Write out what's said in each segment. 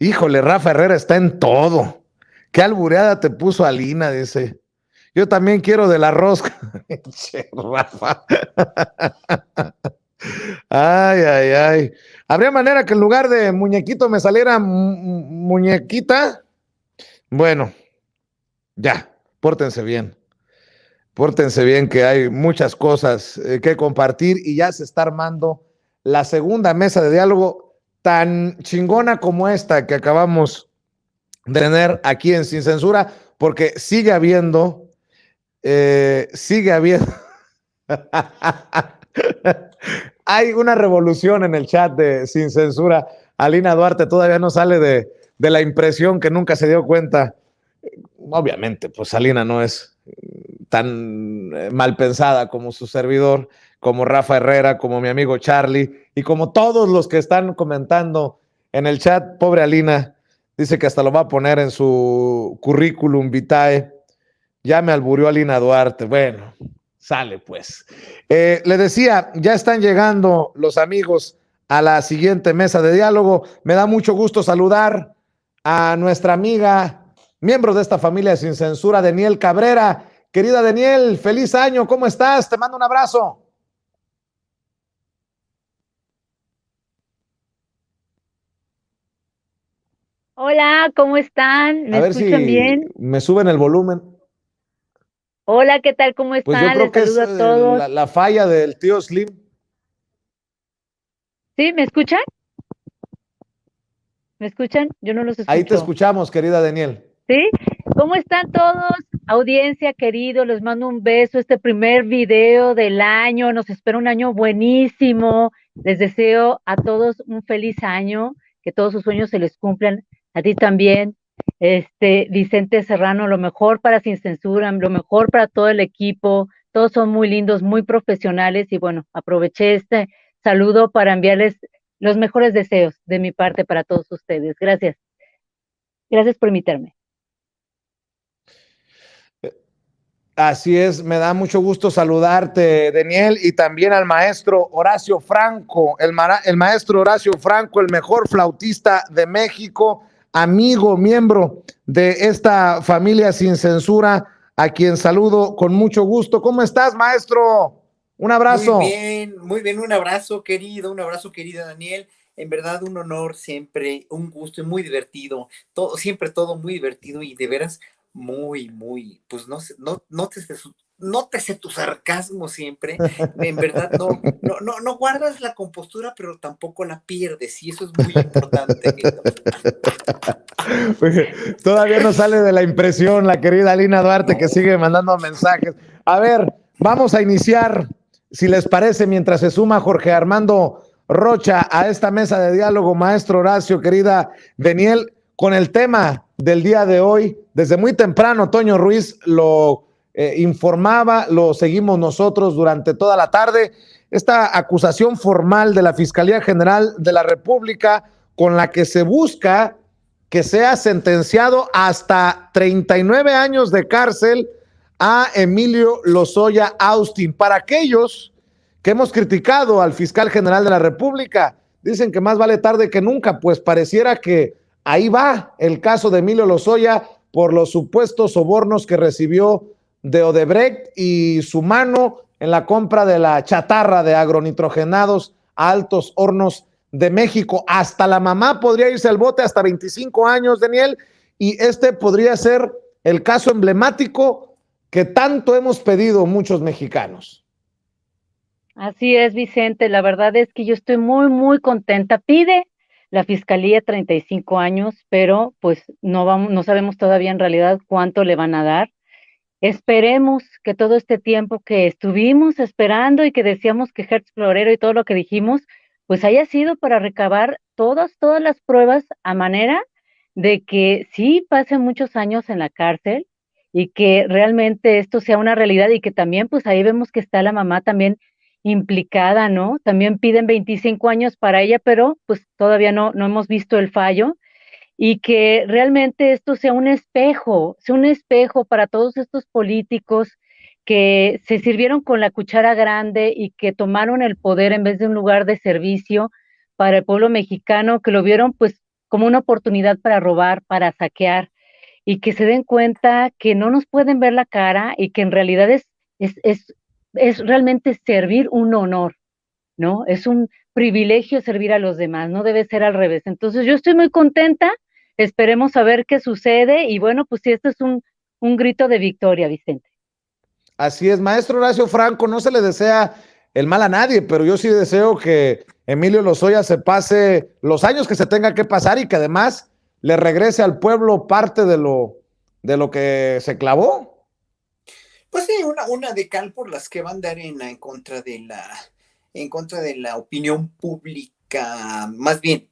Híjole, Rafa Herrera está en todo. Qué albureada te puso Alina, dice. Yo también quiero de la rosca. Che, Rafa. Ay, ay, ay. ¿Habría manera que en lugar de muñequito me saliera muñequita? Bueno, ya, pórtense bien. Pórtense bien, que hay muchas cosas que compartir y ya se está armando la segunda mesa de diálogo tan chingona como esta que acabamos de tener aquí en Sin Censura, porque sigue habiendo, hay una revolución en el chat de Sin Censura. Alina Duarte todavía no sale de la impresión que nunca se dio cuenta. Obviamente, pues Alina no es tan mal pensada como su servidor, como Rafa Herrera, como mi amigo Charlie y como todos los que están comentando en el chat. Pobre Alina, dice que hasta lo va a poner en su currículum vitae. Ya me alburió Alina Duarte. Bueno, sale pues. Le decía, ya están llegando los amigos a la siguiente mesa de diálogo. Me da mucho gusto saludar a nuestra amiga, miembro de esta familia Sin Censura, Daniel Cabrera. Querida Daniel, feliz año, ¿cómo estás? Te mando un abrazo. Hola, ¿cómo están? ¿Me A ver escuchan si bien? me suben el volumen. Hola, ¿qué tal? ¿Cómo Pues yo están? creo Les que es saludo a todos. la falla del tío Slim. ¿Sí? ¿Me escuchan? ¿Me escuchan? Yo no los Ahí te escucho. escuchamos, querida Daniel. ¿Sí? ¿Cómo están todos? Audiencia, querido, les mando un beso. Este primer video del año. Nos espera un año buenísimo. Les deseo a todos un feliz año, que todos sus sueños se les cumplan. A ti también. Vicente Serrano, lo mejor para Sin Censura, lo mejor para todo el equipo. Todos son muy lindos, muy profesionales y bueno, aproveché este saludo para enviarles los mejores deseos de mi parte para todos ustedes. Gracias. Gracias por invitarme. Así es, me da mucho gusto saludarte, Daniel, y también al maestro Horacio Franco, el maestro Horacio Franco, el mejor flautista de México, amigo, miembro de esta familia Sin Censura, a quien saludo con mucho gusto. ¿Cómo estás, maestro? Un abrazo. Muy bien, un abrazo querido Daniel. En verdad, un honor siempre, un gusto y muy divertido. Todo, siempre todo muy divertido y de veras muy, pues no sé, nótese tu sarcasmo siempre. En verdad, no guardas la compostura, pero tampoco la pierdes, y eso es muy importante, querido. Todavía no sale de la impresión la querida Alina Duarte, que sigue mandando mensajes. A ver, vamos a iniciar, si les parece, mientras se suma Jorge Armando Rocha a esta mesa de diálogo, maestro Horacio, querida Daniel, con el tema del día de hoy. Desde muy temprano, Toño Ruiz lo informaba, lo seguimos nosotros durante toda la tarde. Esta acusación formal de la Fiscalía General de la República, con la que se busca que sea sentenciado hasta 39 años de cárcel a Emilio Lozoya Austin. Para aquellos que hemos criticado al fiscal general de la República, dicen que más vale tarde que nunca, pues pareciera que ahí va el caso de Emilio Lozoya por los supuestos sobornos que recibió de Odebrecht y su mano en la compra de la chatarra de agronitrogenados a Altos Hornos de México. Hasta la mamá podría irse al bote hasta 25 años, Daniel, y este podría ser el caso emblemático que tanto hemos pedido muchos mexicanos. Así es, Vicente. La verdad es que yo estoy muy contenta. Pide la Fiscalía 35 años, pero pues no sabemos todavía en realidad cuánto le van a dar. Esperemos que todo este tiempo que estuvimos esperando y que decíamos que Hertz Florero y todo lo que dijimos, pues haya sido para recabar todas las pruebas a manera de que sí pasen muchos años en la cárcel y que realmente esto sea una realidad y que también pues ahí vemos que está la mamá también implicada, ¿no? También piden 25 años para ella, pero pues todavía no hemos visto el fallo y que realmente esto sea un espejo para todos estos políticos que se sirvieron con la cuchara grande y que tomaron el poder en vez de un lugar de servicio para el pueblo mexicano, que lo vieron pues como una oportunidad para robar, para saquear, y que se den cuenta que no nos pueden ver la cara y que en realidad es, es, es realmente servir un honor, ¿no? Es un privilegio servir a los demás, no debe ser al revés. Entonces yo estoy muy contenta, esperemos a ver qué sucede y bueno, pues sí, esto es un grito de victoria, Vicente. Así es, maestro Horacio Franco, no se le desea el mal a nadie, pero yo sí deseo que Emilio Lozoya se pase los años que se tenga que pasar y que además le regrese al pueblo parte de lo que se clavó. Pues sí, una de cal por las que van de arena en contra de la opinión pública, más bien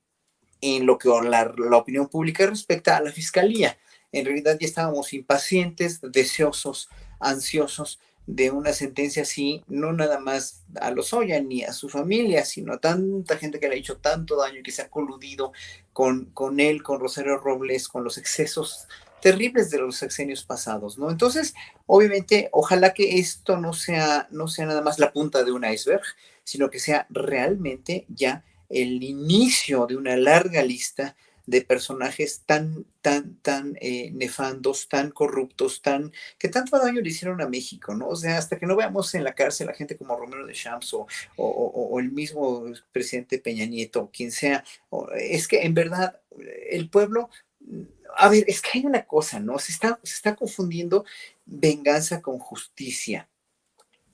en lo que la opinión pública respecta a la fiscalía. En realidad ya estábamos impacientes, deseosos, ansiosos de una sentencia así, no nada más a Lozoya ni a su familia, sino a tanta gente que le ha hecho tanto daño y que se ha coludido con él, con Rosario Robles, con los excesos terribles de los sexenios pasados, ¿no? Entonces, obviamente, ojalá que esto no sea nada más la punta de un iceberg, sino que sea realmente ya el inicio de una larga lista de personajes tan nefandos, tan corruptos, que tanto daño le hicieron a México, ¿no? O sea, hasta que no veamos en la cárcel a gente como Romero de Champs o el mismo presidente Peña Nieto, o quien sea, es que en verdad el pueblo, a ver, es que hay una cosa, ¿no? Se está confundiendo venganza con justicia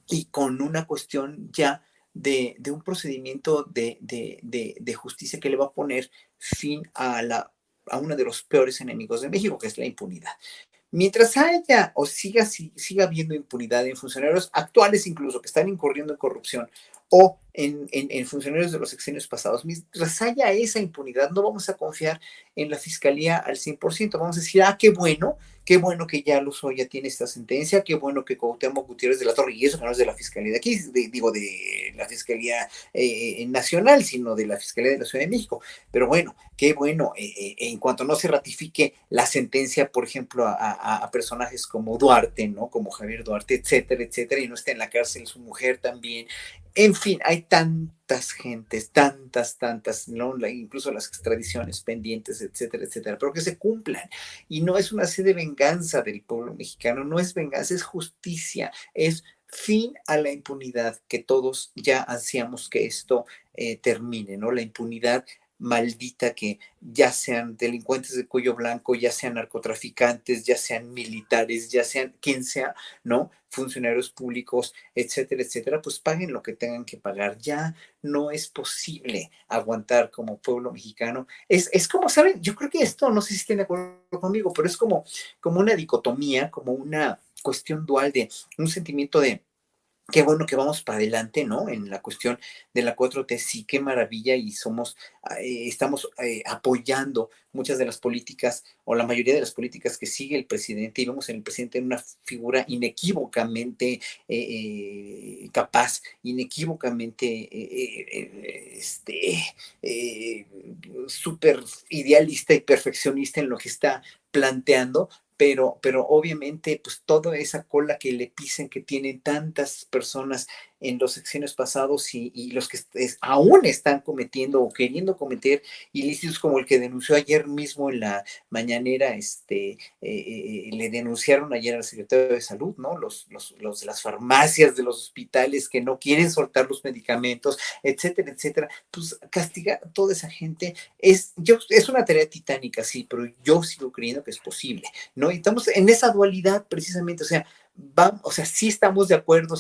y con una cuestión ya de un procedimiento de justicia que le va a poner fin a uno de los peores enemigos de México, que es la impunidad. Mientras haya o siga habiendo impunidad en funcionarios actuales incluso que están incurriendo en corrupción o en funcionarios de los sexenios pasados, mientras haya esa impunidad, no vamos a confiar en la fiscalía al 100%. Vamos a decir, qué bueno que ya Lozoya tiene esta sentencia, qué bueno que Cuauhtémoc Gutiérrez de la Torre, y eso que no es de la fiscalía de aquí, digo, de la fiscalía nacional, sino de la fiscalía de la Ciudad de México. Pero bueno, qué bueno, en cuanto no se ratifique la sentencia, por ejemplo, a personajes como Duarte, ¿no? Como Javier Duarte, etcétera, etcétera, y no esté en la cárcel su mujer también. En fin, hay tantas gentes, tantas, ¿no? Incluso las extradiciones pendientes, etcétera, etcétera, pero que se cumplan. Y no es una sed de venganza del pueblo mexicano, no es venganza, es justicia, es fin a la impunidad, que todos ya ansiamos que esto termine, ¿no? La impunidad maldita, que ya sean delincuentes de cuello blanco, ya sean narcotraficantes, ya sean militares, ya sean quien sea, ¿no? Funcionarios públicos, etcétera, etcétera, pues paguen lo que tengan que pagar. Ya no es posible aguantar como pueblo mexicano. Es como, ¿saben? Yo creo que esto, no sé si estén de acuerdo conmigo, pero es como una dicotomía, como una cuestión dual de un sentimiento de qué bueno que vamos para adelante, ¿no? En la cuestión de la 4T, sí, qué maravilla, y estamos apoyando muchas de las políticas o la mayoría de las políticas que sigue el presidente, y vemos en el presidente una figura inequívocamente capaz, inequívocamente súper idealista y perfeccionista en lo que está planteando, pero obviamente, pues toda esa cola que le pisen que tienen tantas personas en los sexenios pasados y los que aún están cometiendo o queriendo cometer ilícitos, como el que denunció ayer mismo en la mañanera, le denunciaron ayer al secretario de Salud, ¿no? Los de las farmacias, de los hospitales que no quieren soltar los medicamentos, etcétera, etcétera. Pues castigar a toda esa gente es una tarea titánica, sí, pero yo sigo creyendo que es posible, ¿no? Y estamos en esa dualidad precisamente, o sea, sí estamos de acuerdo,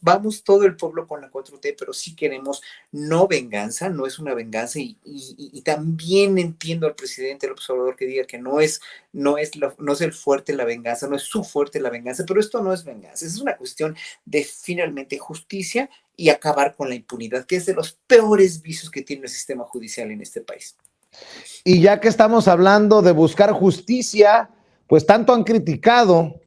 vamos todo el pueblo con la 4T, pero sí queremos no venganza, no es una venganza, y también entiendo al presidente López Obrador que diga que no es el fuerte la venganza, no es su fuerte la venganza, pero esto no es venganza, es una cuestión de finalmente justicia y acabar con la impunidad, que es de los peores vicios que tiene el sistema judicial en este país. Y ya que estamos hablando de buscar justicia, pues tanto han criticado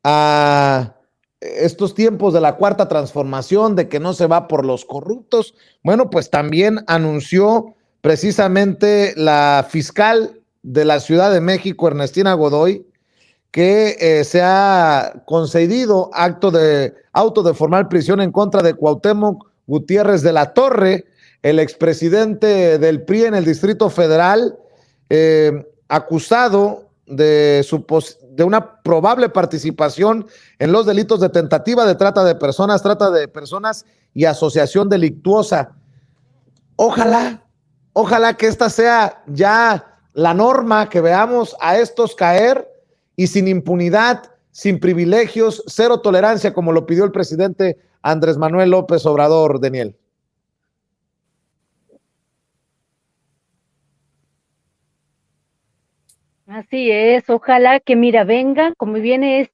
a estos tiempos de la cuarta transformación, de que no se va por los corruptos. Bueno, pues también anunció precisamente la fiscal de la Ciudad de México, Ernestina Godoy, que se ha concedido auto de formal prisión en contra de Cuauhtémoc Gutiérrez de la Torre, el expresidente del PRI en el Distrito Federal, acusado de una probable participación en los delitos de tentativa de trata de personas y asociación delictuosa. Ojalá que esta sea ya la norma, que veamos a estos caer y sin impunidad, sin privilegios, cero tolerancia, como lo pidió el presidente Andrés Manuel López Obrador, Daniel. Así es, ojalá que mira, vengan, como viene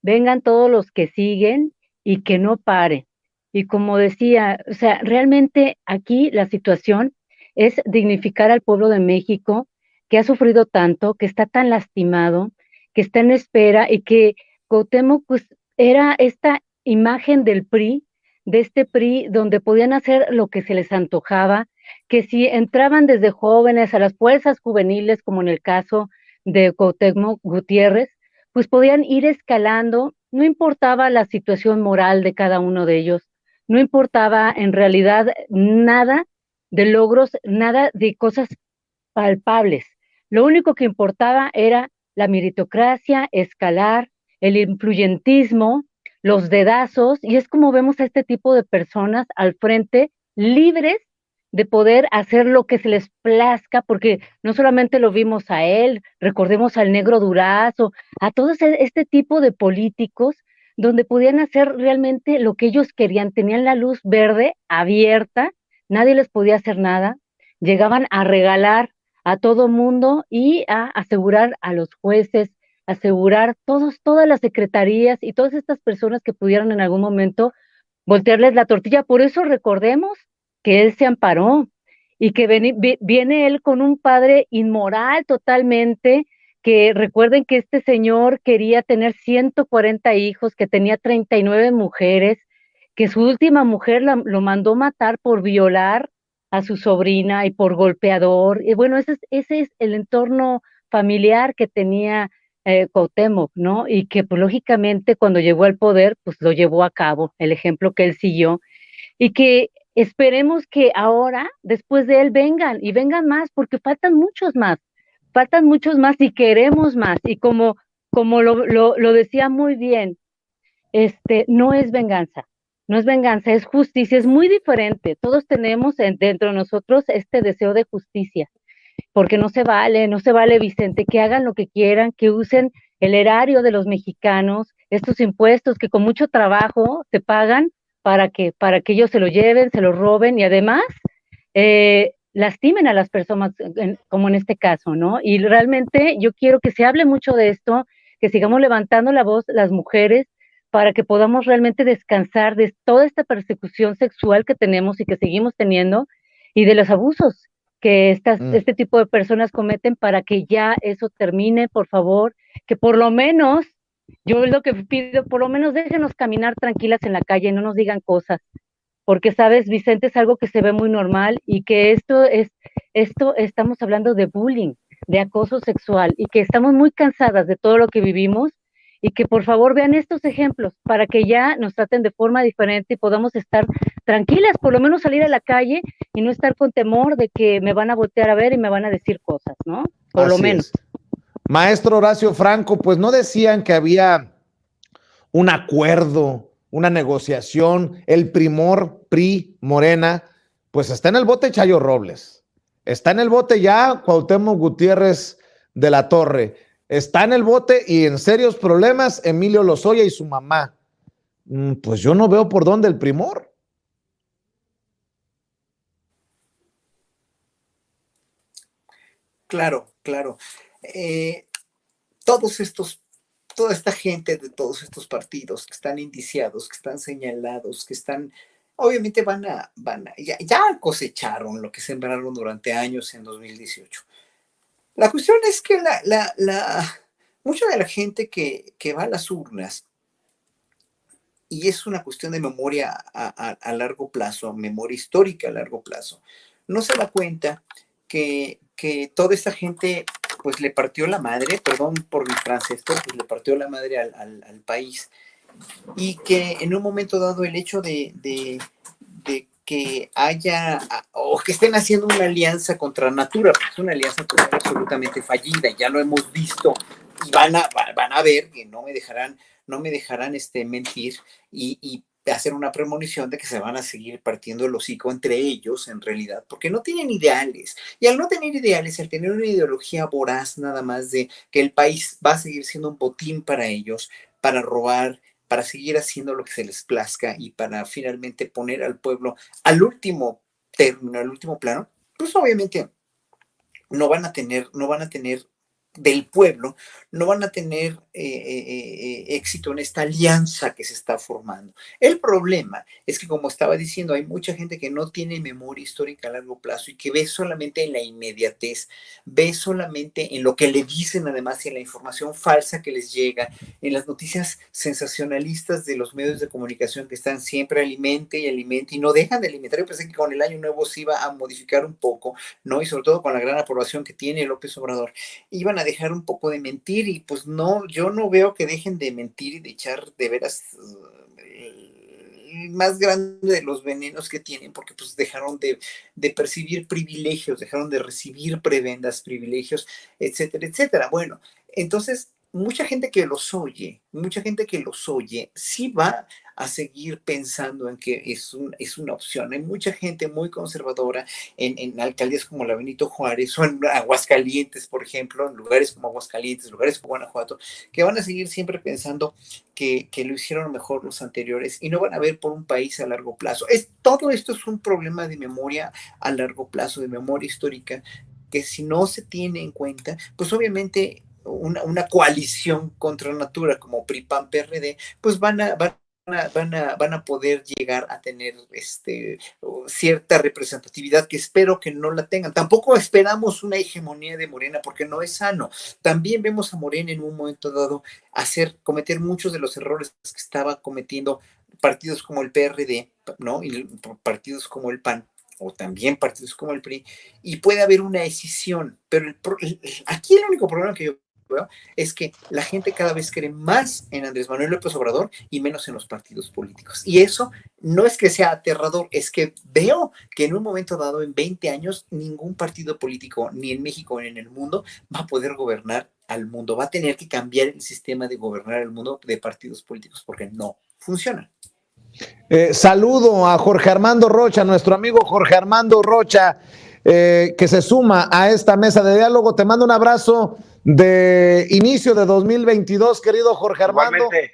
vengan todos los que siguen y que no pare. Y como decía, o sea, realmente aquí la situación es dignificar al pueblo de México que ha sufrido tanto, que está tan lastimado, que está en espera y que Cuauhtémoc pues era esta imagen del PRI, de este PRI donde podían hacer lo que se les antojaba, que si entraban desde jóvenes a las fuerzas juveniles, como en el caso de Cuauhtémoc Gutiérrez, pues podían ir escalando, no importaba la situación moral de cada uno de ellos, no importaba en realidad nada de logros, nada de cosas palpables. Lo único que importaba era la meritocracia, escalar, el influyentismo, los dedazos, y es como vemos a este tipo de personas al frente, libres de poder hacer lo que se les plazca, porque no solamente lo vimos a él, recordemos al Negro Durazo, a todos este tipo de políticos, donde podían hacer realmente lo que ellos querían, tenían la luz verde abierta, nadie les podía hacer nada, llegaban a regalar a todo mundo y a asegurar a los jueces, asegurar todas las secretarías y todas estas personas que pudieran en algún momento voltearles la tortilla. Por eso recordemos que él se amparó y que viene él con un padre inmoral totalmente, que recuerden que este señor quería tener 140 hijos, que tenía 39 mujeres, que su última mujer lo mandó matar por violar a su sobrina y por golpeador. Y bueno, ese es el entorno familiar que tenía Cuauhtémoc, ¿no? Y que pues, lógicamente cuando llegó al poder, pues lo llevó a cabo, el ejemplo que él siguió, y que esperemos que ahora, después de él, vengan y vengan más, porque faltan muchos más y queremos más. Y como lo decía muy bien, no es venganza, no es venganza, es justicia, es muy diferente. Todos tenemos dentro de nosotros este deseo de justicia, porque no se vale, Vicente, que hagan lo que quieran, que usen el erario de los mexicanos, estos impuestos que con mucho trabajo se pagan para que ellos se lo lleven, se lo roben y además lastimen a las personas, como en este caso, ¿no? Y realmente yo quiero que se hable mucho de esto, que sigamos levantando la voz las mujeres para que podamos realmente descansar de toda esta persecución sexual que tenemos y que seguimos teniendo y de los abusos que este tipo de personas cometen, para que ya eso termine, por favor, que por lo menos, yo lo que pido, por lo menos déjenos caminar tranquilas en la calle, no nos digan cosas, porque sabes, Vicente, es algo que se ve muy normal y que esto estamos hablando de bullying, de acoso sexual y que estamos muy cansadas de todo lo que vivimos y que por favor vean estos ejemplos para que ya nos traten de forma diferente y podamos estar tranquilas, por lo menos salir a la calle y no estar con temor de que me van a voltear a ver y me van a decir cosas, ¿no? Por lo menos. Es. Maestro Horacio Franco, pues no decían que había un acuerdo, una negociación, el primor PRI Morena, pues está en el bote Chayo Robles, está en el bote ya Cuauhtémoc Gutiérrez de la Torre, está en el bote y en serios problemas Emilio Lozoya y su mamá. Pues yo no veo por dónde el primor. Claro, claro. Todos estos, toda esta gente de todos estos partidos que están indiciados, que están señalados, que están, obviamente ya cosecharon lo que sembraron durante años en 2018. La cuestión es que mucha de la gente que va a las urnas, y es una cuestión de memoria a largo plazo, memoria histórica a largo plazo, no se da cuenta que toda esta gente pues le partió la madre, perdón por mi francés, pues le partió la madre al país, y que en un momento dado el hecho de que haya o que estén haciendo una alianza contra natura, porque es una alianza absolutamente fallida, ya lo hemos visto y van a ver que no me dejarán mentir y hacer una premonición de que se van a seguir partiendo el hocico entre ellos en realidad, porque no tienen ideales. Y al no tener ideales, al tener una ideología voraz nada más de que el país va a seguir siendo un botín para ellos, para robar, para seguir haciendo lo que se les plazca y para finalmente poner al pueblo al último término, al último plano, pues obviamente no van a tener del pueblo, no van a tener éxito en esta alianza que se está formando. El problema es que, como estaba diciendo, hay mucha gente que no tiene memoria histórica a largo plazo y que ve solamente en la inmediatez, ve solamente en lo que le dicen, además, y en la información falsa que les llega, en las noticias sensacionalistas de los medios de comunicación que están siempre alimente y no dejan de alimentar. Yo pensé que con el año nuevo se iba a modificar un poco, ¿no? Y sobre todo con la gran aprobación que tiene López Obrador, iban a dejar un poco de mentir y pues no, yo no veo que dejen de mentir y de echar de veras el más grande de los venenos que tienen, porque pues dejaron de percibir privilegios, dejaron de recibir prebendas, privilegios, etcétera, etcétera. Bueno, entonces mucha gente que los oye, sí va a seguir pensando en que es una opción. Hay mucha gente muy conservadora en alcaldías como la Benito Juárez o en Aguascalientes, por ejemplo, en lugares como Aguascalientes, lugares como Guanajuato, que van a seguir siempre pensando que lo hicieron mejor los anteriores y no van a ver por un país a largo plazo. Todo esto es un problema de memoria a largo plazo, de memoria histórica, que si no se tiene en cuenta, pues obviamente una coalición contra natura como PRI-PAN-PRD, pues van a poder llegar a tener cierta representatividad que espero que no la tengan. Tampoco esperamos una hegemonía de Morena porque no es sano. También vemos a Morena en un momento dado cometer muchos de los errores que estaba cometiendo partidos como el PRD, ¿no? Y partidos como el PAN, o también partidos como el PRI, y puede haber una decisión, pero aquí el único problema que yo veo es que la gente cada vez cree más en Andrés Manuel López Obrador y menos en los partidos políticos. Y eso no es que sea aterrador, es que veo que en un momento dado, en 20 años, ningún partido político, ni en México ni en el mundo, va a poder gobernar al mundo. Va a tener que cambiar el sistema de gobernar al mundo de partidos políticos porque no funciona. Saludo a Jorge Armando Rocha, nuestro amigo Jorge Armando Rocha, que se suma a esta mesa de diálogo. Te mando un abrazo de inicio de 2022, querido Jorge Armando. Igualmente.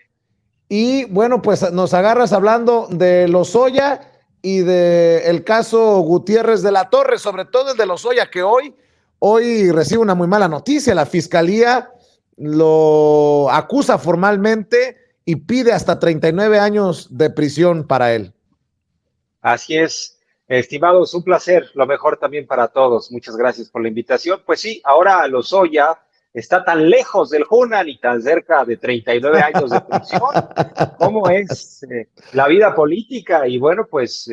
Y bueno, pues nos agarras hablando de Lozoya y del caso Gutiérrez de la Torre, sobre todo el de Lozoya, que hoy recibe una muy mala noticia. La fiscalía lo acusa formalmente y pide hasta 39 años de prisión para él. Así es, estimados, un placer, lo mejor también para todos. Muchas gracias por la invitación. Pues sí, ahora Lozoya está tan lejos del Hunan y tan cerca de 39 años de prisión. ¿Cómo es la vida política? Y bueno, pues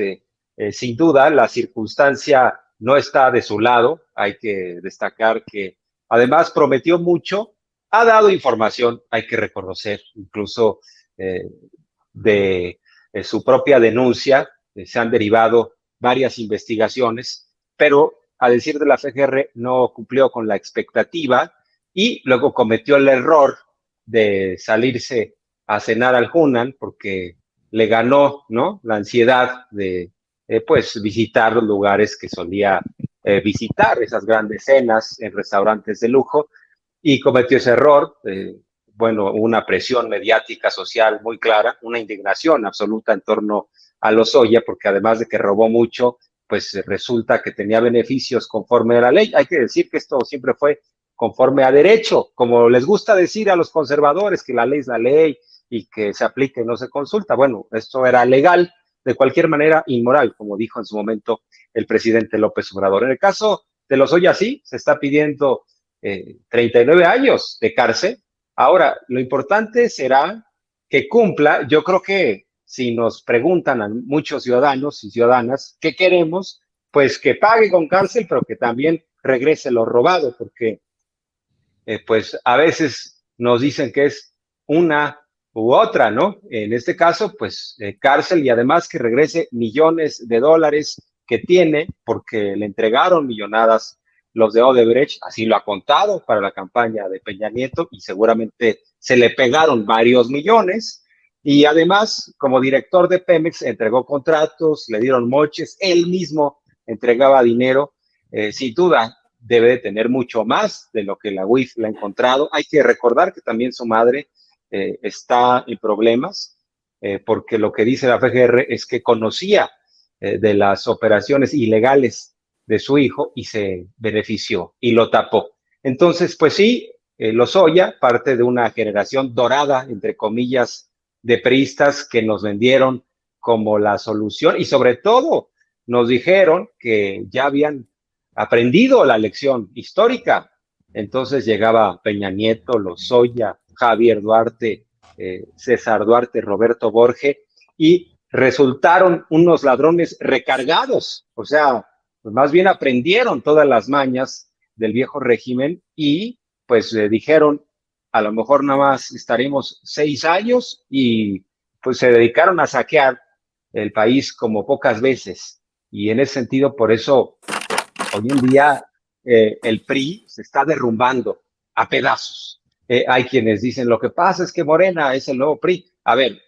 sin duda la circunstancia no está de su lado. Hay que destacar que además prometió mucho, ha dado información, hay que reconocer, incluso de su propia denuncia, se han derivado varias investigaciones, pero a decir de la FGR no cumplió con la expectativa y luego cometió el error de salirse a cenar al Hunan porque le ganó, ¿no?, la ansiedad de pues visitar los lugares que solía visitar, esas grandes cenas en restaurantes de lujo, y cometió ese error. Bueno, una presión mediática social muy clara, una indignación absoluta en torno a Lozoya, porque además de que robó mucho, pues resulta que tenía beneficios conforme a la ley. Hay que decir que esto siempre fue conforme a derecho, como les gusta decir a los conservadores, que la ley es la ley y que se aplique y no se consulta. Bueno, esto era legal, de cualquier manera inmoral, como dijo en su momento el presidente López Obrador. En el caso de Lozoya, sí, se está pidiendo 39 años de cárcel. Ahora, lo importante será que cumpla. Yo creo que si nos preguntan a muchos ciudadanos y ciudadanas qué queremos, pues que pague con cárcel, pero que también regrese lo robado, porque pues a veces nos dicen que es una u otra, ¿no? En este caso, pues cárcel y además que regrese millones de dólares que tiene porque le entregaron millonadas los de Odebrecht, así lo ha contado para la campaña de Peña Nieto y seguramente se le pegaron varios millones y además como director de Pemex entregó contratos, le dieron moches, él mismo entregaba dinero, sin duda debe de tener mucho más de lo que la UIF le ha encontrado. Hay que recordar que también su madre está en problemas, porque lo que dice la FGR es que conocía de las operaciones ilegales de su hijo y se benefició y lo tapó. Entonces, pues sí, Lozoya, parte de una generación dorada, entre comillas, de priistas que nos vendieron como la solución y sobre todo nos dijeron que ya habían aprendido la lección histórica. Entonces llegaba Peña Nieto, Lozoya, Javier Duarte, César Duarte, Roberto Borge, y resultaron unos ladrones recargados, o sea, pues más bien aprendieron todas las mañas del viejo régimen y pues dijeron, a lo mejor nada más estaremos 6 años y pues se dedicaron a saquear el país como pocas veces. Y en ese sentido, por eso hoy en día el PRI se está derrumbando a pedazos. Hay quienes dicen, lo que pasa es que Morena es el nuevo PRI. A ver,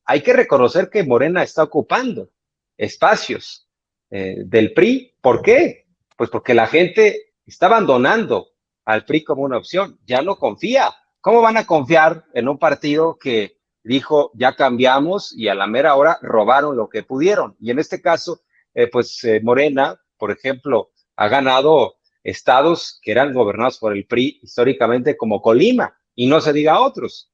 hay que reconocer que Morena está ocupando espacios del PRI. ¿Por qué? Pues porque la gente está abandonando al PRI como una opción, ya no confía. ¿Cómo van a confiar en un partido que dijo ya cambiamos y a la mera hora robaron lo que pudieron? Y en este caso, Morena, por ejemplo, ha ganado estados que eran gobernados por el PRI históricamente como Colima, y no se diga otros.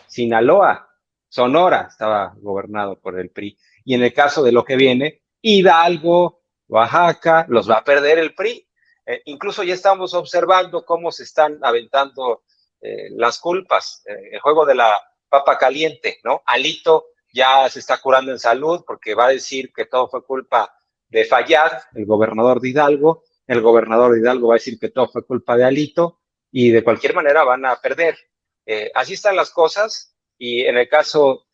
Sinaloa, Sonora estaba gobernado por el PRI. Y en el caso de lo que viene, Hidalgo, Oaxaca, los va a perder el PRI. Incluso ya estamos observando cómo se están aventando las culpas. El juego de la papa caliente, ¿no? Alito ya se está curando en salud porque va a decir que todo fue culpa de Fayad, el gobernador de Hidalgo. El gobernador de Hidalgo va a decir que todo fue culpa de Alito y de cualquier manera van a perder. Así están las cosas y en el caso,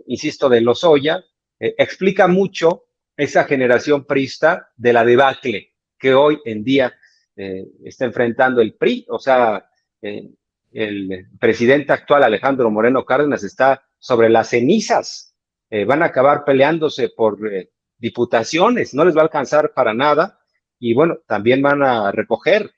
insisto, de Lozoya, explica mucho esa generación priista de la debacle que hoy en día está enfrentando el PRI. O sea, el presidente actual, Alejandro Moreno Cárdenas, está sobre las cenizas. Van a acabar peleándose por diputaciones, no les va a alcanzar para nada. Y bueno, también van a recoger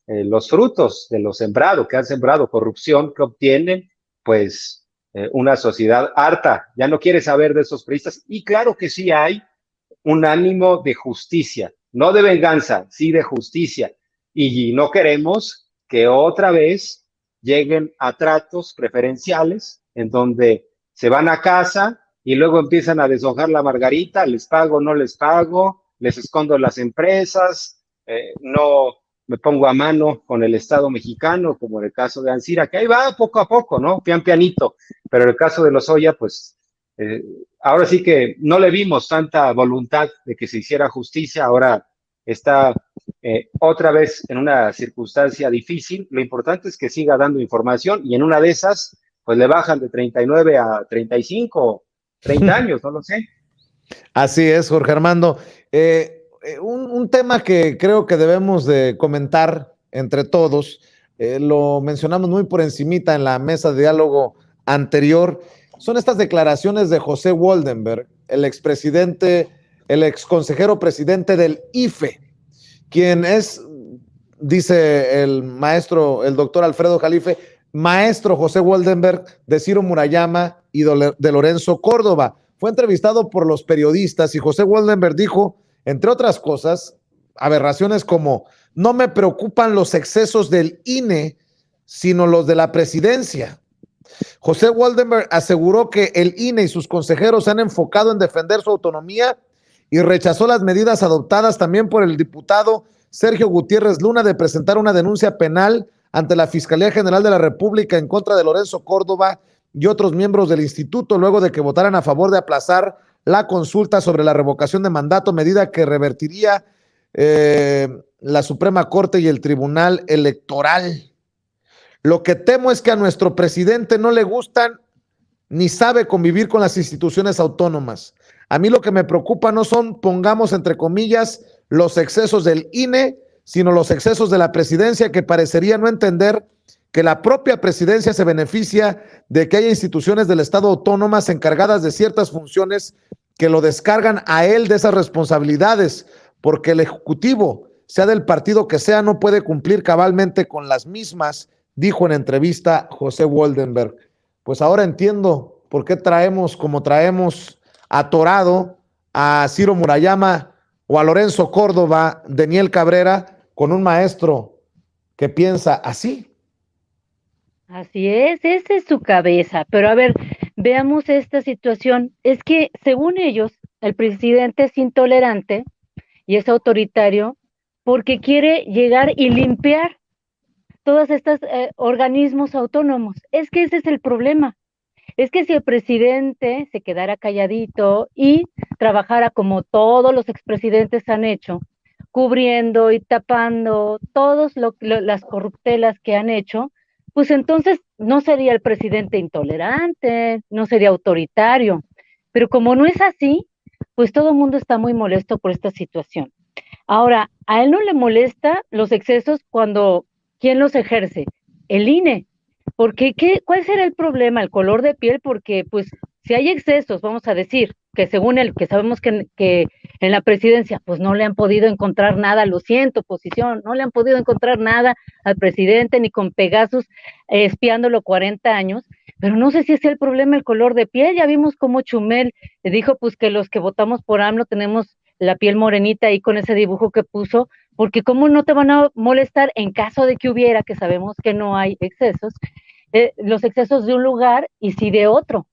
los frutos de lo sembrado, que han sembrado corrupción, que obtienen, pues, una sociedad harta. Ya no quiere saber de esos priistas. Y claro que sí hay un ánimo de justicia, no de venganza, sí de justicia. Y no queremos que otra vez lleguen a tratos preferenciales en donde se van a casa y luego empiezan a deshojar la margarita, les pago, no les pago, les escondo las empresas, no me pongo a mano con el Estado mexicano, como en el caso de Ancira, que ahí va poco a poco, ¿no? Pian pianito, pero en el caso de Lozoya, pues ahora sí que no le vimos tanta voluntad de que se hiciera justicia, ahora está otra vez en una circunstancia difícil. Lo importante es que siga dando información y en una de esas, pues le bajan de 39 a 35, 30 años, no lo sé. Así es, Jorge Armando. Un tema que creo que debemos de comentar entre todos, lo mencionamos muy por encimita en la mesa de diálogo anterior, son estas declaraciones de José Woldenberg, el expresidente, el exconsejero presidente del IFE, quien es, dice el maestro, el doctor Alfredo Jalife, maestro José Woldenberg de Ciro Murayama y de Lorenzo Córdoba. Fue entrevistado por los periodistas y José Woldenberg dijo, entre otras cosas, aberraciones como, no me preocupan los excesos del INE, sino los de la presidencia. José Woldenberg aseguró que el INE y sus consejeros se han enfocado en defender su autonomía y rechazó las medidas adoptadas también por el diputado Sergio Gutiérrez Luna de presentar una denuncia penal ante la Fiscalía General de la República en contra de Lorenzo Córdoba y otros miembros del instituto luego de que votaran a favor de aplazar la consulta sobre la revocación de mandato, medida que revertiría la Suprema Corte y el Tribunal Electoral. Lo que temo es que a nuestro presidente no le gustan ni sabe convivir con las instituciones autónomas. A mí lo que me preocupa no son, pongamos entre comillas, los excesos del INE, sino los excesos de la presidencia, que parecería no entender que la propia presidencia se beneficia de que haya instituciones del Estado autónomas encargadas de ciertas funciones que lo descargan a él de esas responsabilidades, porque el Ejecutivo, sea del partido que sea, no puede cumplir cabalmente con las mismas, dijo en entrevista José Woldenberg. Pues ahora entiendo por qué traemos como traemos atorado a Ciro Murayama o a Lorenzo Córdoba, Daniel Cabrera, con un maestro que piensa así. Así es, esa es su cabeza. Pero a ver, veamos esta situación. Es que según ellos, el presidente es intolerante y es autoritario porque quiere llegar y limpiar todos estos organismos autónomos. Es que ese es el problema. Es que si el presidente se quedara calladito y trabajara como todos los expresidentes han hecho, cubriendo y tapando todas las corruptelas que han hecho, pues entonces no sería el presidente intolerante, no sería autoritario. Pero como no es así, pues todo el mundo está muy molesto por esta situación. Ahora, a él no le molesta los excesos cuando, ¿quién los ejerce? El INE. Porque, ¿cuál será el problema? El color de piel, porque pues si hay excesos, vamos a decir, que según él, que sabemos que en la presidencia, pues no le han podido encontrar nada, lo siento, oposición, no le han podido encontrar nada al presidente, ni con Pegasus espiándolo 40 años, pero no sé si es el problema el color de piel. Ya vimos cómo Chumel dijo pues que los que votamos por AMLO tenemos la piel morenita ahí con ese dibujo que puso, porque cómo no te van a molestar en caso de que hubiera, que sabemos que no hay excesos, los excesos de un lugar y sí de otro.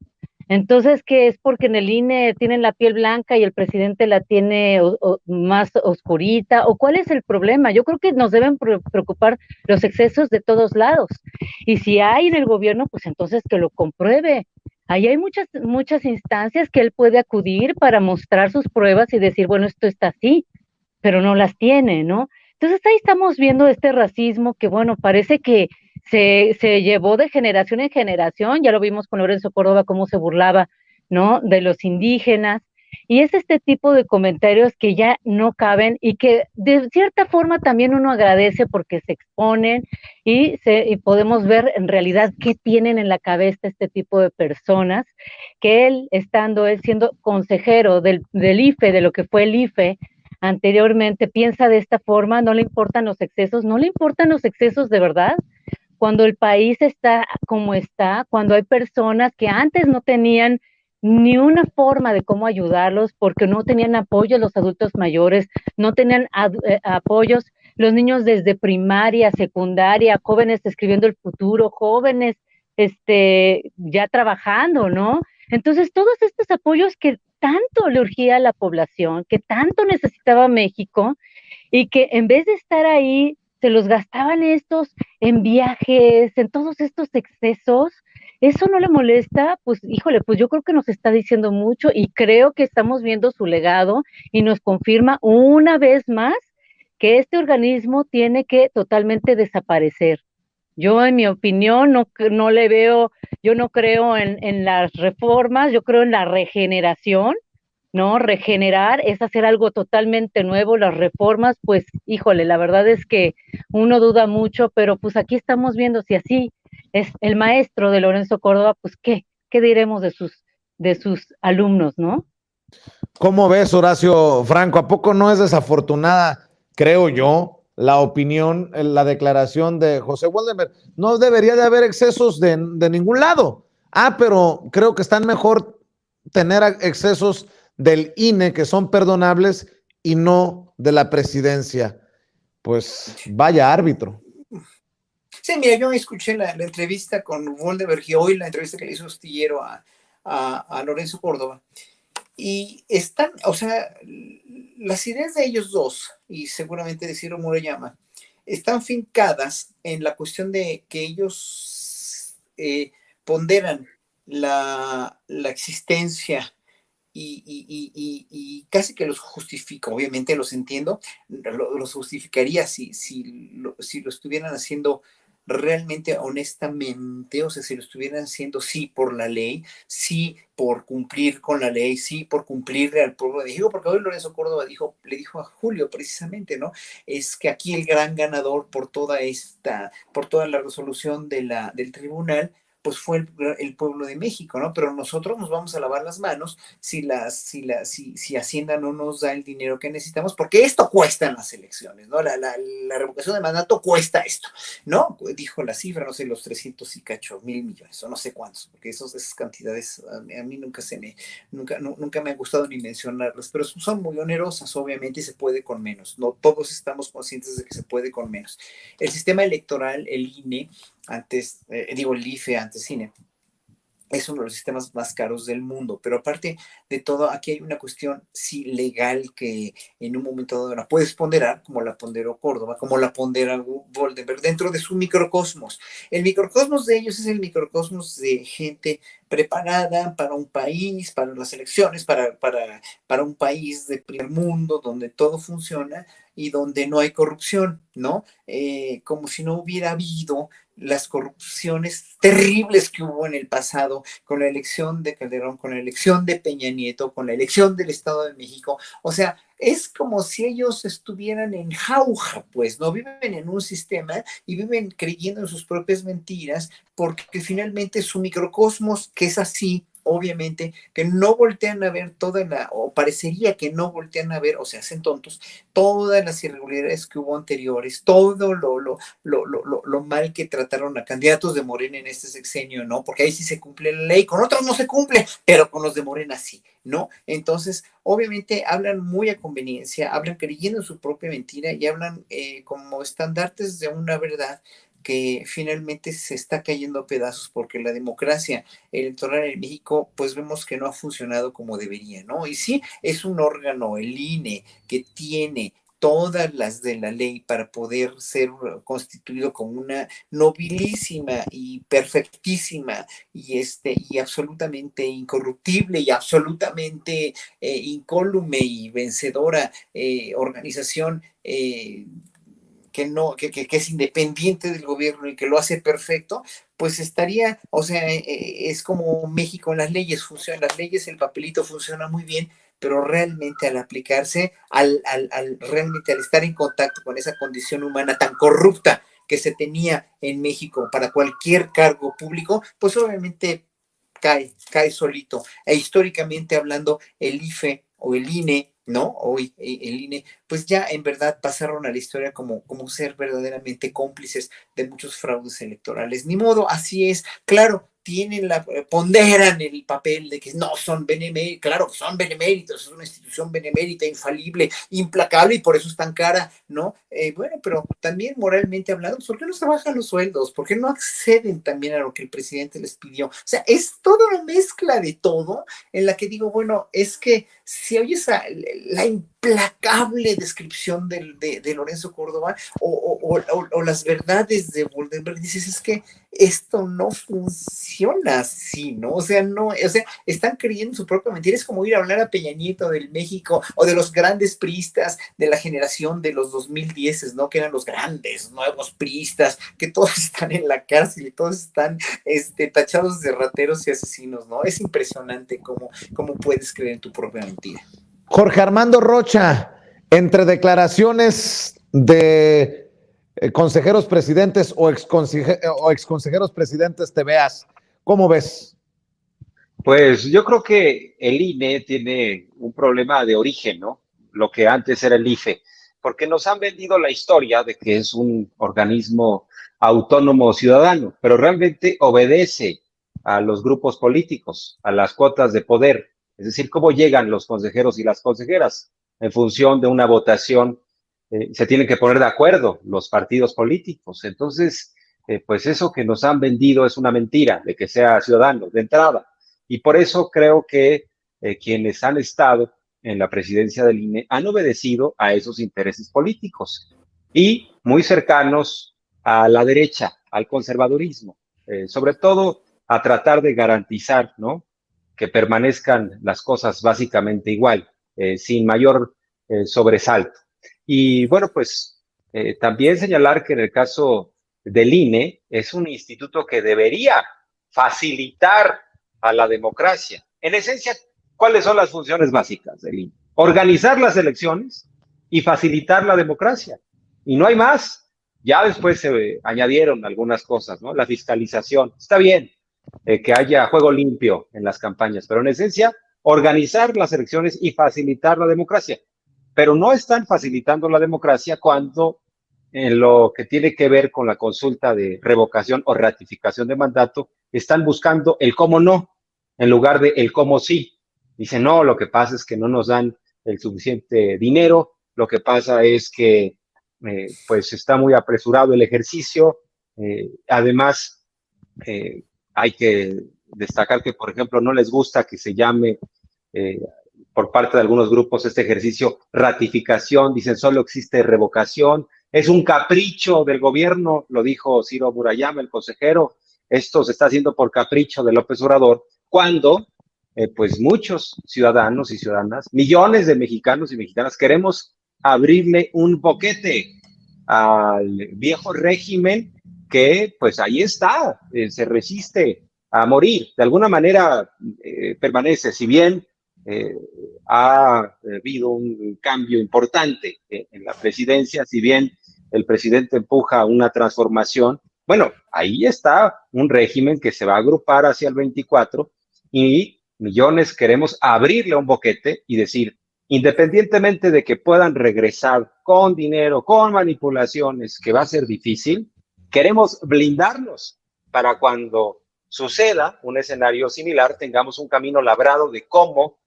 Entonces, ¿qué es? Porque en el INE tienen la piel blanca y el presidente la tiene más oscurita, o cuál es el problema. Yo creo que nos deben preocupar los excesos de todos lados. Y si hay en el gobierno, pues entonces que lo compruebe. Ahí hay muchas instancias que él puede acudir para mostrar sus pruebas y decir, bueno, esto está así, pero no las tiene, ¿no? Entonces ahí estamos viendo este racismo que, bueno, parece que se llevó de generación en generación. Ya lo vimos con Lorenzo Córdoba, cómo se burlaba, ¿no?, de los indígenas, y es este tipo de comentarios que ya no caben y que de cierta forma también uno agradece porque se exponen y podemos ver en realidad qué tienen en la cabeza este tipo de personas, que él siendo consejero del IFE, de lo que fue el IFE, anteriormente, piensa de esta forma. No le importan los excesos, no le importan los excesos de verdad, cuando el país está como está, cuando hay personas que antes no tenían ni una forma de cómo ayudarlos porque no tenían apoyo los adultos mayores, no tenían apoyos los niños desde primaria, secundaria, jóvenes escribiendo el futuro, jóvenes ya trabajando, ¿no? Entonces, todos estos apoyos que tanto le urgía a la población, que tanto necesitaba México, y que en vez de estar ahí, se los gastaban estos en viajes, en todos estos excesos. Eso no le molesta. Pues híjole, pues yo creo que nos está diciendo mucho y creo que estamos viendo su legado y nos confirma una vez más que este organismo tiene que totalmente desaparecer. Yo, en mi opinión, no le veo, yo no creo en las reformas, yo creo en la regeneración, ¿no? Regenerar es hacer algo totalmente nuevo. Las reformas, pues, híjole, la verdad es que uno duda mucho, pero pues aquí estamos viendo si así es el maestro de Lorenzo Córdoba, pues, ¿qué diremos de sus alumnos, no? ¿Cómo ves, Horacio Franco? ¿A poco no es desafortunada, creo yo, la opinión, la declaración de José Woldenberg? No debería de haber excesos de ningún lado. Pero creo que están mejor tener excesos del INE, que son perdonables, y no de la presidencia. Pues vaya árbitro. Sí, mira, yo escuché la entrevista con Woldenberg y hoy la entrevista que le hizo Astillero a Lorenzo Córdoba. Y están, o sea, las ideas de ellos dos, y seguramente de Ciro Murayama, están fincadas en la cuestión de que ellos ponderan la existencia y casi que los justifico. Obviamente los entiendo, los justificaría si lo estuvieran haciendo realmente, honestamente, o sea, si lo estuvieran haciendo sí por la ley, sí por cumplir con la ley, sí por cumplirle al pueblo de México, porque hoy Lorenzo Córdoba le dijo a Julio precisamente, ¿no? Es que aquí el gran ganador por toda la resolución del tribunal, pues fue el pueblo de México, ¿no? Pero nosotros nos vamos a lavar las manos si Hacienda no nos da el dinero que necesitamos, porque esto cuesta en las elecciones, ¿no? La revocación de mandato cuesta esto, ¿no? Dijo la cifra, no sé, los 300 y cacho mil millones, o no sé cuántos, porque esas cantidades a mí nunca me ha gustado ni mencionarlas, pero son muy onerosas, obviamente, y se puede con menos, ¿no? Todos estamos conscientes de que se puede con menos. El sistema electoral, el INE, el IFE, antes CINE, es uno de los sistemas más caros del mundo, pero aparte de todo, aquí hay una cuestión sí legal que en un momento dado la puedes ponderar, como la ponderó Córdoba, como la pondera Goldenberg, dentro de su microcosmos. El microcosmos de ellos es el microcosmos de gente preparada para un país, para las elecciones, para un país de primer mundo, donde todo funciona y donde no hay corrupción, ¿no? Como si no hubiera habido las corrupciones terribles que hubo en el pasado, con la elección de Calderón, con la elección de Peña Nieto, con la elección del Estado de México. O sea, es como si ellos estuvieran en jauja, pues, ¿no? Viven en un sistema y viven creyendo en sus propias mentiras, porque finalmente su microcosmos, que es así, obviamente, que no voltean a ver o parecería que no voltean a ver, o se hacen tontos, todas las irregularidades que hubo anteriores, todo lo mal que trataron a candidatos de Morena en este sexenio, ¿no? Porque ahí sí se cumple la ley, con otros no se cumple, pero con los de Morena sí, ¿no? Entonces, obviamente hablan muy a conveniencia, hablan creyendo en su propia mentira y hablan como estandartes de una verdad que finalmente se está cayendo a pedazos porque la democracia electoral en México, pues vemos que no ha funcionado como debería, ¿no? Y sí, es un órgano, el INE, que tiene todas las de la ley para poder ser constituido como una nobilísima y perfectísima y absolutamente incorruptible y absolutamente incólume y vencedora organización que no, que es independiente del gobierno y que lo hace perfecto, pues estaría, o sea, es como México en las leyes, las leyes, el papelito funciona muy bien, pero realmente al aplicarse, realmente al estar en contacto con esa condición humana tan corrupta que se tenía en México para cualquier cargo público, pues obviamente cae solito. E históricamente hablando, el IFE o el INE, ¿no? Hoy el INE, pues ya en verdad pasaron a la historia como ser verdaderamente cómplices de muchos fraudes electorales. Ni modo, así es. Claro, ponderan el papel de que no son beneméritos, claro que son beneméritos, es una institución benemérita, infalible, implacable y por eso es tan cara, ¿no? Bueno, pero también moralmente hablando, ¿por qué no se bajan los sueldos? ¿Por qué no acceden también a lo que el presidente les pidió? O sea, es toda una mezcla de todo en la que digo, bueno, es que si oyes la implacable descripción de Lorenzo Córdoba o las verdades de Goldenberg, dices, es que esto no funciona así, ¿no? O sea, están creyendo en su propia mentira. Es como ir a hablar a Peña Nieto del México o de los grandes priistas de la generación de los 2010, ¿no? Que eran los grandes, nuevos priistas, que todos están en la cárcel y todos están tachados de rateros y asesinos, ¿no? Es impresionante cómo puedes creer en tu propia mentira. Jorge Armando Rocha, entre declaraciones de consejeros presidentes o exconsejeros presidentes te veas, ¿cómo ves? Pues yo creo que el INE tiene un problema de origen, ¿no? Lo que antes era el IFE, porque nos han vendido la historia de que es un organismo autónomo ciudadano, pero realmente obedece a los grupos políticos, a las cuotas de poder. Es decir, cómo llegan los consejeros y las consejeras en función de una votación. Se tienen que poner de acuerdo los partidos políticos. Entonces, pues eso que nos han vendido es una mentira de que sea ciudadano de entrada. Y por eso creo que quienes han estado en la presidencia del INE han obedecido a esos intereses políticos y muy cercanos a la derecha, al conservadurismo, sobre todo a tratar de garantizar, ¿no?, que permanezcan las cosas básicamente igual, sin mayor sobresalto. Y bueno, pues también señalar que en el caso del INE es un instituto que debería facilitar a la democracia. En esencia, ¿cuáles son las funciones básicas del INE? Organizar las elecciones y facilitar la democracia. Y no hay más. Ya después se añadieron algunas cosas, ¿no? La fiscalización. Está bien que haya juego limpio en las campañas, pero en esencia, organizar las elecciones y facilitar la democracia. Pero no están facilitando la democracia cuando en lo que tiene que ver con la consulta de revocación o ratificación de mandato, están buscando el cómo no en lugar de el cómo sí. Dicen, no, lo que pasa es que no nos dan el suficiente dinero, lo que pasa es que pues está muy apresurado el ejercicio, además hay que destacar que, por ejemplo, no les gusta que se llame por parte de algunos grupos este ejercicio ratificación, dicen solo existe revocación, es un capricho del gobierno, lo dijo Ciro Murayama, el consejero, esto se está haciendo por capricho de López Obrador, cuando pues muchos ciudadanos y ciudadanas, millones de mexicanos y mexicanas, queremos abrirle un boquete al viejo régimen que pues ahí está, se resiste a morir, de alguna manera permanece, si bien ha habido un cambio importante en la presidencia, si bien el presidente empuja una transformación, bueno, ahí está un régimen que se va a agrupar hacia el 24 y millones queremos abrirle un boquete y decir, independientemente de que puedan regresar con dinero, con manipulaciones, que va a ser difícil, queremos blindarnos para cuando suceda un escenario similar, tengamos un camino labrado de cómo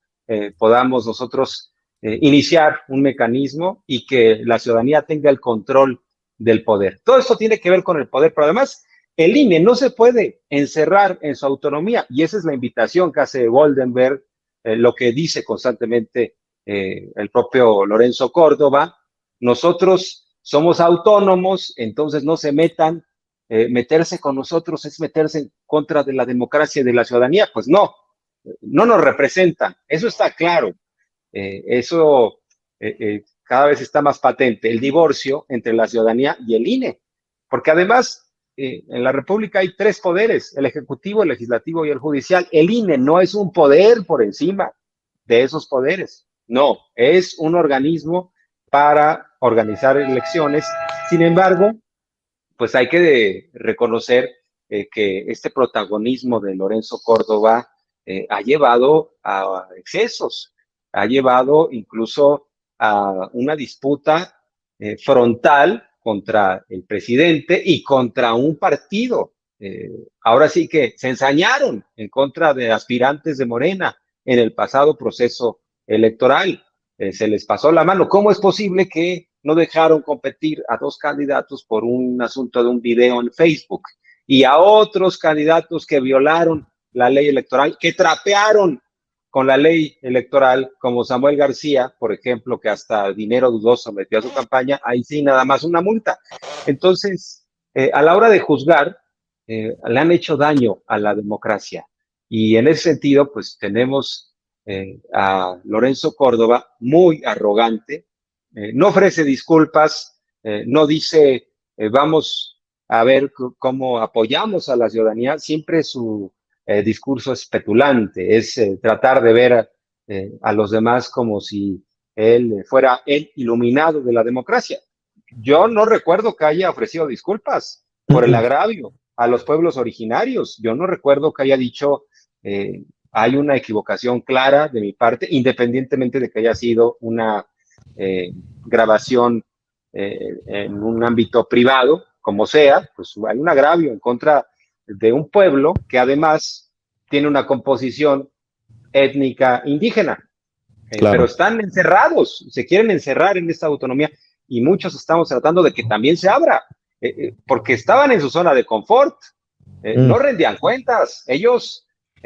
podamos nosotros iniciar un mecanismo y que la ciudadanía tenga el control del poder. Todo esto tiene que ver con el poder, pero además el INE no se puede encerrar en su autonomía y esa es la invitación que hace Goldenberg, lo que dice constantemente el propio Lorenzo Córdoba. Nosotros somos autónomos, entonces no se metan, meterse con nosotros es meterse en contra de la democracia y de la ciudadanía. Pues no, no nos representan, eso está claro, eso cada vez está más patente, el divorcio entre la ciudadanía y el INE, porque además en la República hay tres poderes, el ejecutivo, el legislativo y el judicial. El INE no es un poder por encima de esos poderes, no, es un organismo para organizar elecciones. Sin embargo, pues hay que reconocer que este protagonismo de Lorenzo Córdoba ha llevado a excesos, ha llevado incluso a una disputa frontal contra el presidente y contra un partido. Ahora sí que se ensañaron en contra de aspirantes de Morena en el pasado proceso electoral. Se les pasó la mano. ¿Cómo es posible que no dejaron competir a dos candidatos por un asunto de un video en Facebook y a otros candidatos que violaron la ley electoral, que trapearon con la ley electoral, como Samuel García, por ejemplo, que hasta dinero dudoso metió a su campaña, ahí sí nada más una multa? Entonces, a la hora de juzgar, le han hecho daño a la democracia. Y en ese sentido, pues tenemos a Lorenzo Córdoba muy arrogante, no ofrece disculpas, no dice vamos a ver cómo apoyamos a la ciudadanía, siempre su discurso es petulante, es tratar de ver a los demás como si él fuera el iluminado de la democracia. Yo no recuerdo que haya ofrecido disculpas por el agravio a los pueblos originarios, yo no recuerdo que haya dicho hay una equivocación clara de mi parte, independientemente de que haya sido una grabación en un ámbito privado, como sea, pues hay un agravio en contra de un pueblo que además tiene una composición étnica indígena, claro. Pero están encerrados, se quieren encerrar en esta autonomía y muchos estamos tratando de que también se abra, porque estaban en su zona de confort, no rendían cuentas, ellos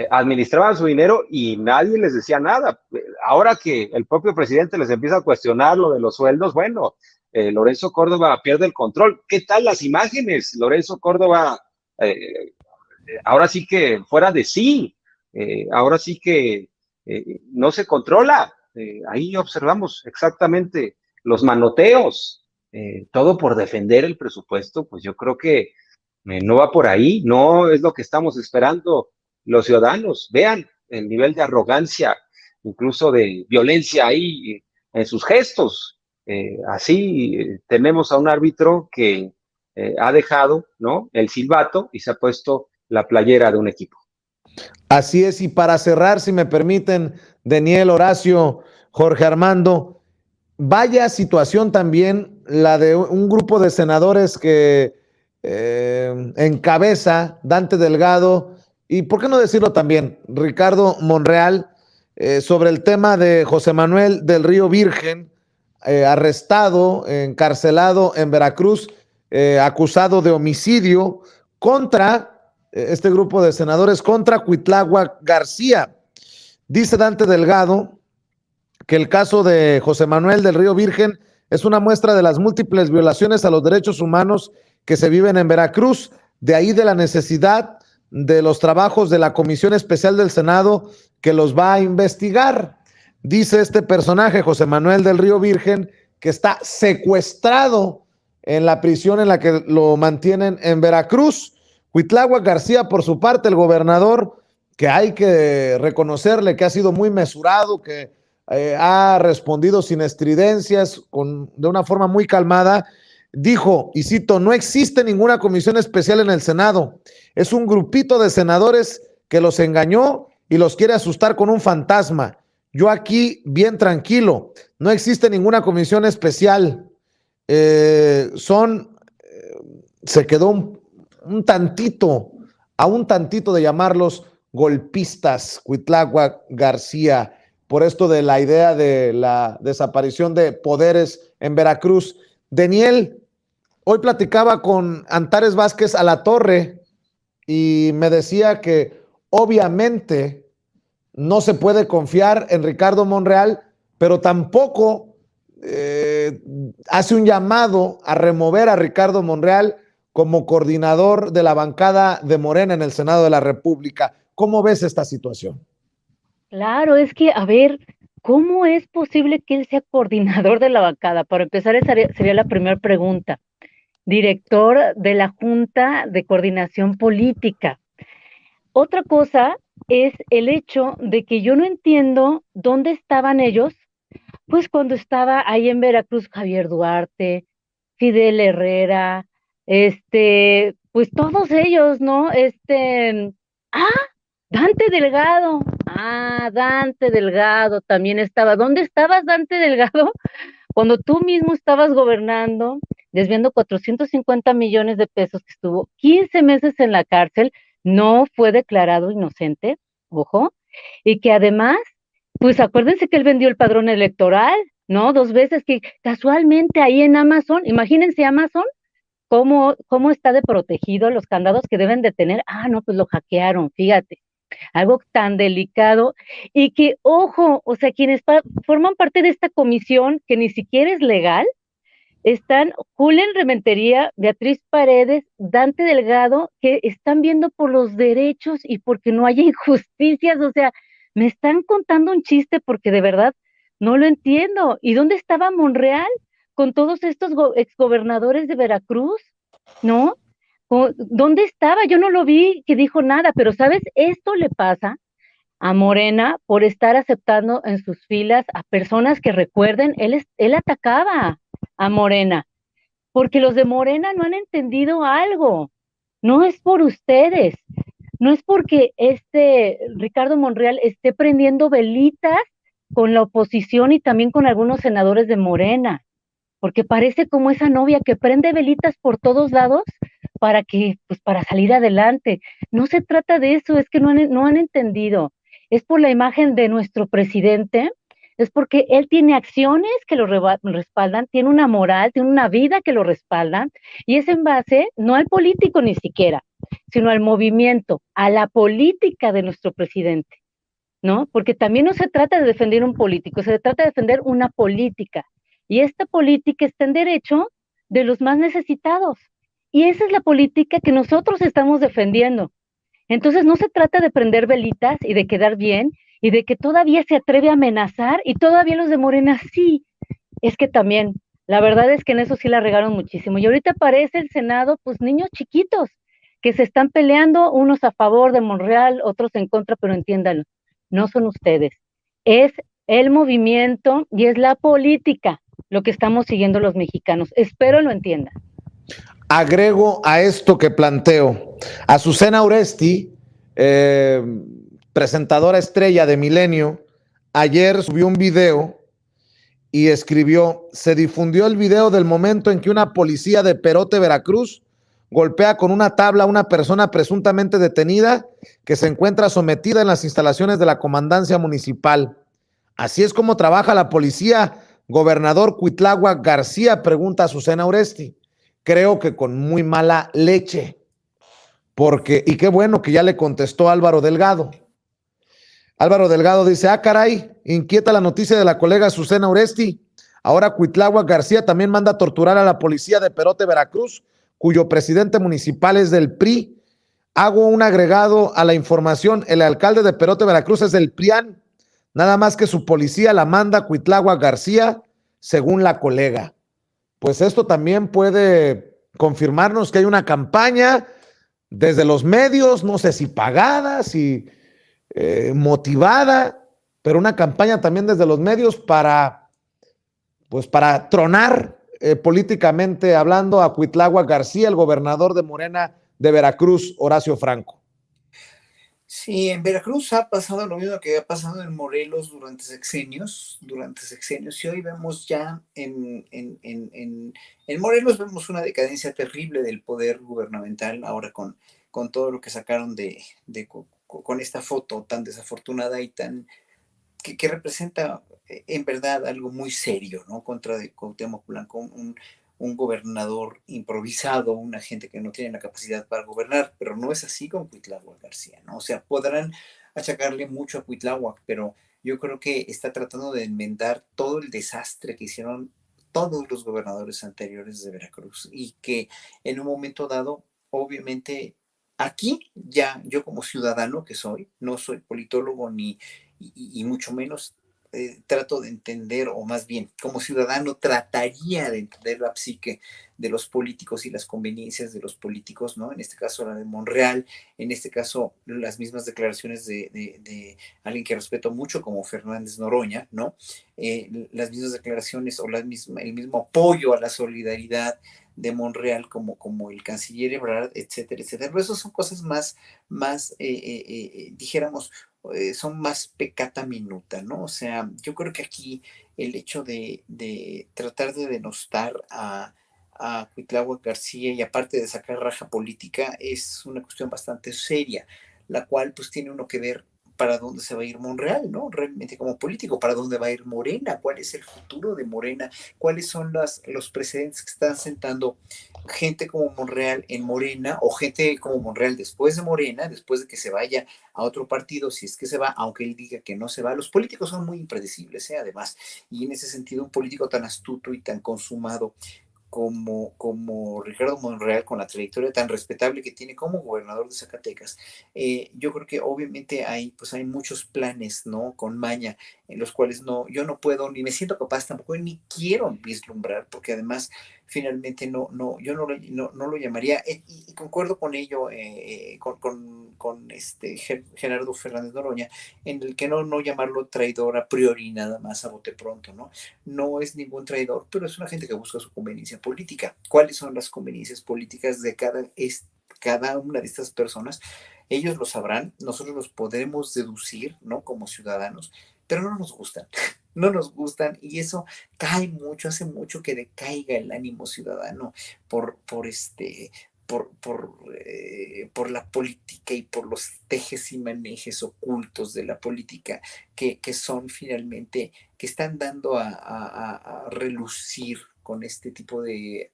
administraban su dinero y nadie les decía nada. Ahora que el propio presidente les empieza a cuestionar lo de los sueldos, bueno, Lorenzo Córdoba pierde el control. ¿Qué tal las imágenes? Lorenzo Córdoba, ahora sí que fuera de sí, ahora sí que no se controla. Ahí observamos exactamente los manoteos, todo por defender el presupuesto. Pues yo creo que No va por ahí, no es lo que estamos esperando los ciudadanos. Vean el nivel de arrogancia, incluso de violencia ahí en sus gestos. Tenemos a un árbitro que ha dejado, ¿no?, el silbato y se ha puesto la playera de un equipo. Así es, y para cerrar, si me permiten, Daniel, Horacio, Jorge Armando, vaya situación también la de un grupo de senadores que encabeza Dante Delgado y, ¿por qué no decirlo también, Ricardo Monreal, sobre el tema de José Manuel del Río Virgen, arrestado, encarcelado en Veracruz, acusado de homicidio contra este grupo de senadores, contra Cuitláhuac García. Dice Dante Delgado que el caso de José Manuel del Río Virgen es una muestra de las múltiples violaciones a los derechos humanos que se viven en Veracruz, de ahí de la necesidad de los trabajos de la Comisión Especial del Senado que los va a investigar. Dice este personaje, José Manuel del Río Virgen, que está secuestrado en la prisión en la que lo mantienen en Veracruz. Cuitláhuac García, por su parte, el gobernador, que hay que reconocerle que ha sido muy mesurado, que ha respondido sin estridencias, de una forma muy calmada, dijo, y cito, no existe ninguna comisión especial en el Senado, es un grupito de senadores que los engañó y los quiere asustar con un fantasma. Yo aquí bien tranquilo, no existe ninguna comisión especial. Se quedó un tantito, a un tantito de llamarlos golpistas, Cuitláhuac García, por esto de la idea de la desaparición de poderes en Veracruz. Daniel, hoy platicaba con Antares Vázquez Alatorre y me decía que obviamente no se puede confiar en Ricardo Monreal, pero tampoco hace un llamado a remover a Ricardo Monreal como coordinador de la bancada de Morena en el Senado de la República. ¿Cómo ves esta situación? Claro, es que, a ver, ¿cómo es posible que él sea coordinador de la bancada? Para empezar, esa sería la primera pregunta. Director de la Junta de Coordinación Política. Otra cosa es el hecho de que yo no entiendo dónde estaban ellos, pues cuando estaba ahí en Veracruz Javier Duarte, Fidel Herrera, pues todos ellos, ¿no? Dante Delgado. Dante Delgado también estaba. ¿Dónde estabas, Dante Delgado? Cuando tú mismo estabas gobernando, desviando 450 millones de pesos, que estuvo 15 meses en la cárcel, no fue declarado inocente, ojo, y que además, pues acuérdense que él vendió el padrón electoral, ¿no? 2 veces, que casualmente ahí en Amazon, imagínense Amazon, cómo está de protegido los candados que deben de tener. No, pues lo hackearon, fíjate, algo tan delicado, y que, ojo, o sea, quienes forman parte de esta comisión, que ni siquiera es legal, están Julen Rementería, Beatriz Paredes, Dante Delgado, que están viendo por los derechos y porque no haya injusticias. O sea, me están contando un chiste porque de verdad no lo entiendo. ¿Y dónde estaba Monreal con todos estos exgobernadores de Veracruz? ¿No? ¿Dónde estaba? Yo no lo vi que dijo nada, pero ¿sabes? Esto le pasa a Morena por estar aceptando en sus filas a personas que, recuerden, él atacaba a Morena, porque los de Morena no han entendido algo. No es por ustedes, no es porque Ricardo Monreal esté prendiendo velitas con la oposición y también con algunos senadores de Morena, porque parece como esa novia que prende velitas por todos lados para salir adelante. No se trata de eso, es que no han entendido. Es por la imagen de nuestro presidente, es porque él tiene acciones que lo respaldan, tiene una moral, tiene una vida que lo respaldan, y es en base, no al político ni siquiera, sino al movimiento, a la política de nuestro presidente, ¿no? Porque también no se trata de defender un político, se trata de defender una política, y esta política está en derecho de los más necesitados, y esa es la política que nosotros estamos defendiendo. Entonces no se trata de prender velitas y de quedar bien, y de que todavía se atreve a amenazar, y todavía los de Morena sí. Es que también, la verdad es que en eso sí la regaron muchísimo, y ahorita parece el Senado, pues niños chiquitos, que se están peleando, unos a favor de Monreal, otros en contra, pero entiéndanlo, no son ustedes, es el movimiento y es la política lo que estamos siguiendo los mexicanos. Espero lo entiendan. Agrego a esto que planteo, Azucena Oresti, presentadora estrella de Milenio, ayer subió un video y escribió: se difundió el video del momento en que una policía de Perote, Veracruz, golpea con una tabla a una persona presuntamente detenida que se encuentra sometida en las instalaciones de la comandancia municipal. Así es como trabaja la policía, gobernador Cuitláhuac García, pregunta Azucena Oresti. Creo que con muy mala leche, porque, y qué bueno que ya le contestó Álvaro Delgado. Álvaro Delgado dice: ah, caray, inquieta la noticia de la colega Azucena Oresti. Ahora Cuitláhuac García también manda a torturar a la policía de Perote, Veracruz, cuyo presidente municipal es del PRI. Hago un agregado a la información: el alcalde de Perote, Veracruz es del PRIAN, nada más que su policía la manda Cuitláhuac García, según la colega. Pues esto también puede confirmarnos que hay una campaña desde los medios, no sé si pagada, si motivada, pero una campaña también desde los medios pues para tronar políticamente hablando a Cuitláhuac García, el gobernador de Morena de Veracruz, Horacio Franco. Sí, en Veracruz ha pasado lo mismo que ha pasado en Morelos durante sexenios, y hoy vemos ya en Morelos vemos una decadencia terrible del poder gubernamental, ahora con todo lo que sacaron con esta foto tan desafortunada y tan que representa en verdad algo muy serio, ¿no? Contra de Cuauhtémoc Blanco, un gobernador improvisado, una gente que no tiene la capacidad para gobernar, pero no es así con Cuitláhuac García, ¿no? O sea, podrán achacarle mucho a Cuitláhuac, pero yo creo que está tratando de enmendar todo el desastre que hicieron todos los gobernadores anteriores de Veracruz y que en un momento dado, obviamente, aquí ya yo como ciudadano que soy, no soy politólogo y mucho menos trato de entender, o más bien, como ciudadano trataría de entender la psique de los políticos y las conveniencias de los políticos, ¿no? En este caso la de Monreal, en este caso las mismas declaraciones de alguien que respeto mucho como Fernández Noroña, ¿no? Las mismas declaraciones o el mismo apoyo a la solidaridad de Monreal como el canciller Ebrard, etcétera, etcétera. Pero eso son cosas más dijéramos, son más peccata minuta, ¿no? O sea, yo creo que aquí el hecho de tratar de denostar a Cuitláhuac García y aparte de sacar raja política es una cuestión bastante seria, la cual pues tiene uno que ver para dónde se va a ir Monreal, ¿no? Realmente como político, para dónde va a ir Morena, cuál es el futuro de Morena, cuáles son los precedentes que están sentando gente como Monreal en Morena o gente como Monreal después de Morena, después de que se vaya a otro partido, si es que se va, aunque él diga que no se va. Los políticos son muy impredecibles, además, y en ese sentido un político tan astuto y tan consumado como Ricardo Monreal, con la trayectoria tan respetable que tiene como gobernador de Zacatecas, yo creo que obviamente pues hay muchos planes, ¿no? Con maña, en los cuales yo no puedo, ni me siento capaz tampoco, ni quiero vislumbrar, porque además finalmente yo no lo llamaría, y concuerdo con ello, con Gerardo Fernández Noroña, en el que no llamarlo traidor a priori nada más a bote pronto, ¿no? No es ningún traidor, pero es una gente que busca su conveniencia política. ¿Cuáles son las conveniencias políticas de cada una de estas personas? Ellos lo sabrán, nosotros los podremos deducir, ¿no? Como ciudadanos, pero no nos gustan, no nos gustan y eso cae mucho, hace mucho que decaiga el ánimo ciudadano por la política y por los tejes y manejes ocultos de la política que son finalmente, que están dando a relucir con este tipo de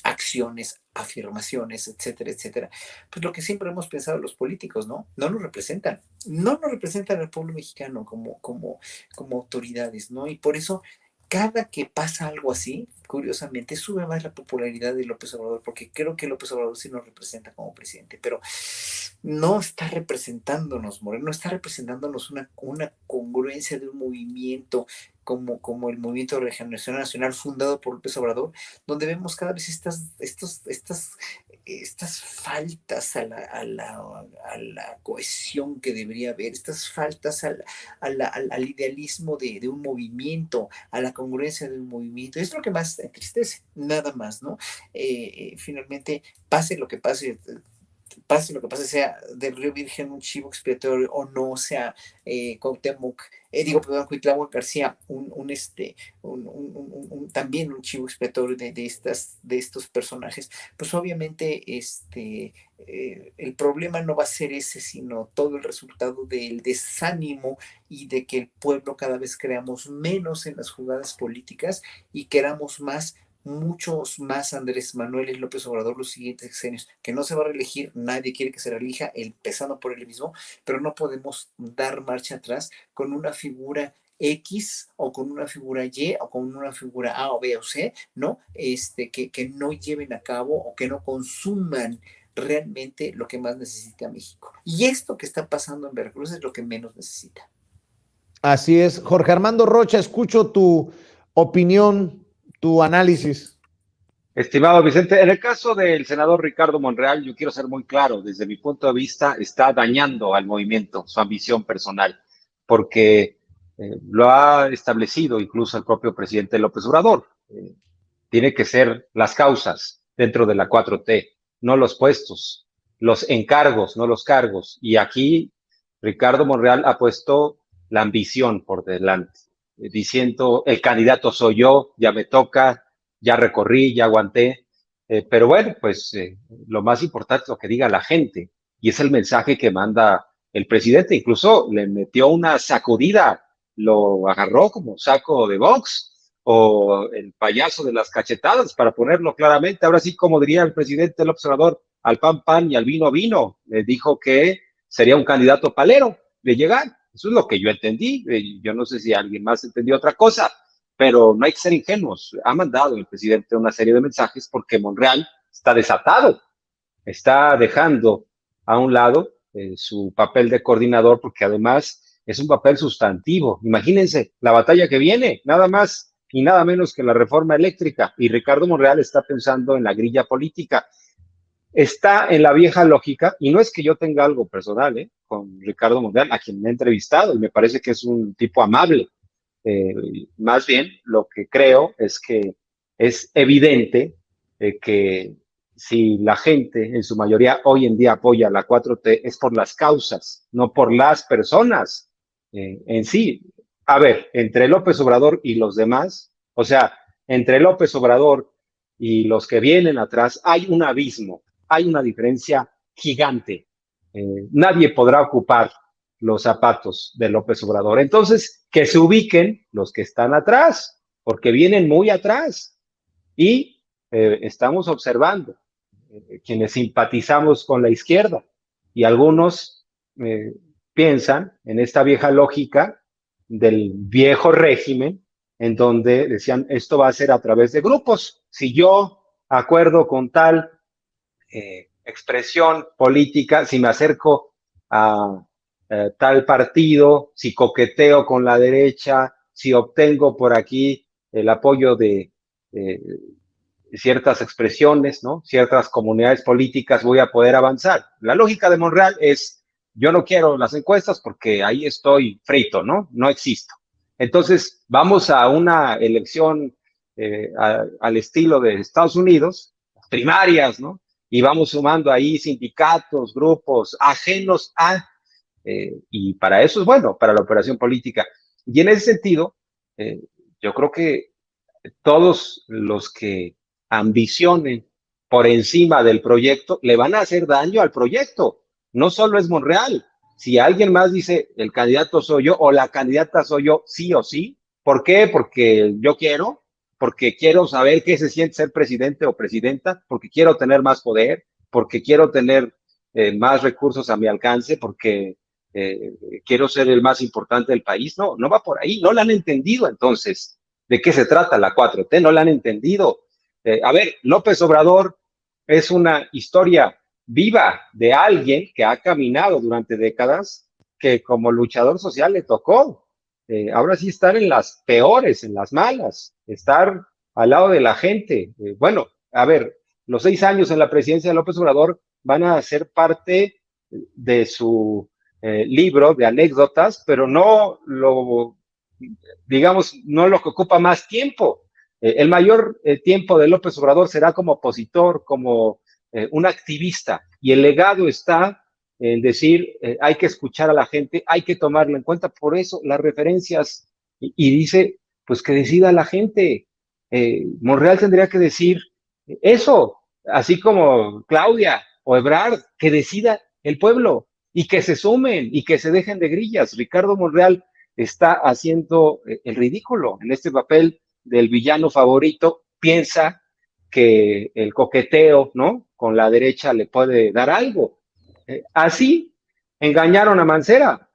acciones, afirmaciones, etcétera, etcétera. Pues lo que siempre hemos pensado los políticos, ¿no? No nos representan al pueblo mexicano como autoridades, ¿no? Y por eso cada que pasa algo así, curiosamente, sube más la popularidad de López Obrador, porque creo que López Obrador sí nos representa como presidente, pero no está representándonos, Moreno, no está representándonos una congruencia de un movimiento como el Movimiento de Regeneración Nacional fundado por López Obrador, donde vemos cada vez estas faltas a la cohesión que debería haber, estas faltas al idealismo de un movimiento, a la congruencia de un movimiento. Es lo que más entristece, nada más, ¿no? Finalmente, pase lo que pase, sea del Río Virgen un chivo expiatorio o no, sea Cuauhtémoc, Cuitláhuac García, también un chivo expiatorio de estos personajes, pues obviamente el problema no va a ser ese, sino todo el resultado del desánimo y de que el pueblo cada vez creamos menos en las jugadas políticas y queramos más, muchos más Andrés Manuel López Obrador los siguientes sexenios, que no se va a reelegir, nadie quiere que se reelija, empezando por él mismo, pero no podemos dar marcha atrás con una figura X o con una figura Y o con una figura A o B o C, ¿no? Que no lleven a cabo o que no consuman realmente lo que más necesita México. Y esto que está pasando en Veracruz es lo que menos necesita. Así es. Jorge Armando Rocha, escucho tu opinión, tu análisis. Estimado Vicente, en el caso del senador Ricardo Monreal, yo quiero ser muy claro, desde mi punto de vista, está dañando al movimiento, su ambición personal, porque lo ha establecido incluso el propio presidente López Obrador. Tiene que ser las causas dentro de la 4T, no los puestos, los encargos, no los cargos. Y aquí Ricardo Monreal ha puesto la ambición por delante, diciendo, el candidato soy yo, ya me toca, ya recorrí, ya aguanté, pero bueno, pues lo más importante es lo que diga la gente, y es el mensaje que manda el presidente. Incluso le metió una sacudida, lo agarró como saco de box, o el payaso de las cachetadas, para ponerlo claramente. Ahora sí, como diría el presidente López Obrador, al pan pan y al vino vino, le dijo que sería un candidato palero de llegar. Eso es lo que yo entendí. Yo no sé si alguien más entendió otra cosa, pero no hay que ser ingenuos. Ha mandado el presidente una serie de mensajes porque Monreal está desatado, está dejando a un lado su papel de coordinador, porque además es un papel sustantivo. Imagínense la batalla que viene, nada más y nada menos que la reforma eléctrica, y Ricardo Monreal está pensando en la grilla política. Está en la vieja lógica, y no es que yo tenga algo personal con Ricardo Monreal, a quien me he entrevistado, y me parece que es un tipo amable. Más bien, lo que creo es que es evidente que si la gente en su mayoría hoy en día apoya la 4T es por las causas, no por las personas en sí. A ver, entre López Obrador y los demás, o sea, entre López Obrador y los que vienen atrás, hay un abismo, hay una diferencia gigante. Nadie podrá ocupar los zapatos de López Obrador. Entonces, que se ubiquen los que están atrás, porque vienen muy atrás. Y estamos observando quienes simpatizamos con la izquierda, y algunos piensan en esta vieja lógica del viejo régimen, en donde decían, esto va a ser a través de grupos. Si yo acuerdo con tal expresión política, si me acerco a tal partido, si coqueteo con la derecha, si obtengo por aquí el apoyo de ciertas expresiones, ¿no? Ciertas comunidades políticas, voy a poder avanzar. La lógica de Monreal es, yo no quiero las encuestas porque ahí estoy frito, ¿no? No existo. Entonces, vamos a una elección al estilo de Estados Unidos, primarias, ¿no? Y vamos sumando ahí sindicatos, grupos ajenos a, y para eso es bueno, para la operación política. Y en ese sentido, yo creo que todos los que ambicionen por encima del proyecto le van a hacer daño al proyecto. No solo es Monreal. Si alguien más dice el candidato soy yo o la candidata soy yo, sí o sí. ¿Por qué? Porque yo quiero, porque quiero saber qué se siente ser presidente o presidenta, porque quiero tener más poder, porque quiero tener más recursos a mi alcance, porque quiero ser el más importante del país. No, no va por ahí. No la han entendido entonces. ¿De qué se trata la 4T? No la han entendido. A ver, López Obrador es una historia viva de alguien que ha caminado durante décadas, que como luchador social le tocó ahora sí estar en las peores, en las malas, estar al lado de la gente. Bueno, a ver, los 6 años en la presidencia de López Obrador van a ser parte de su libro de anécdotas, pero no lo, digamos, no lo que ocupa más tiempo. El mayor tiempo de López Obrador será como opositor, como un activista, y el legado está en decir, hay que escuchar a la gente, hay que tomarlo en cuenta, por eso las referencias, y dice, pues que decida la gente. Monreal tendría que decir eso, así como Claudia o Ebrard, que decida el pueblo y que se sumen y que se dejen de grillas. Ricardo Monreal está haciendo el ridículo en este papel del villano favorito, piensa que el coqueteo, ¿no?, con la derecha le puede dar algo. Así engañaron a Mancera.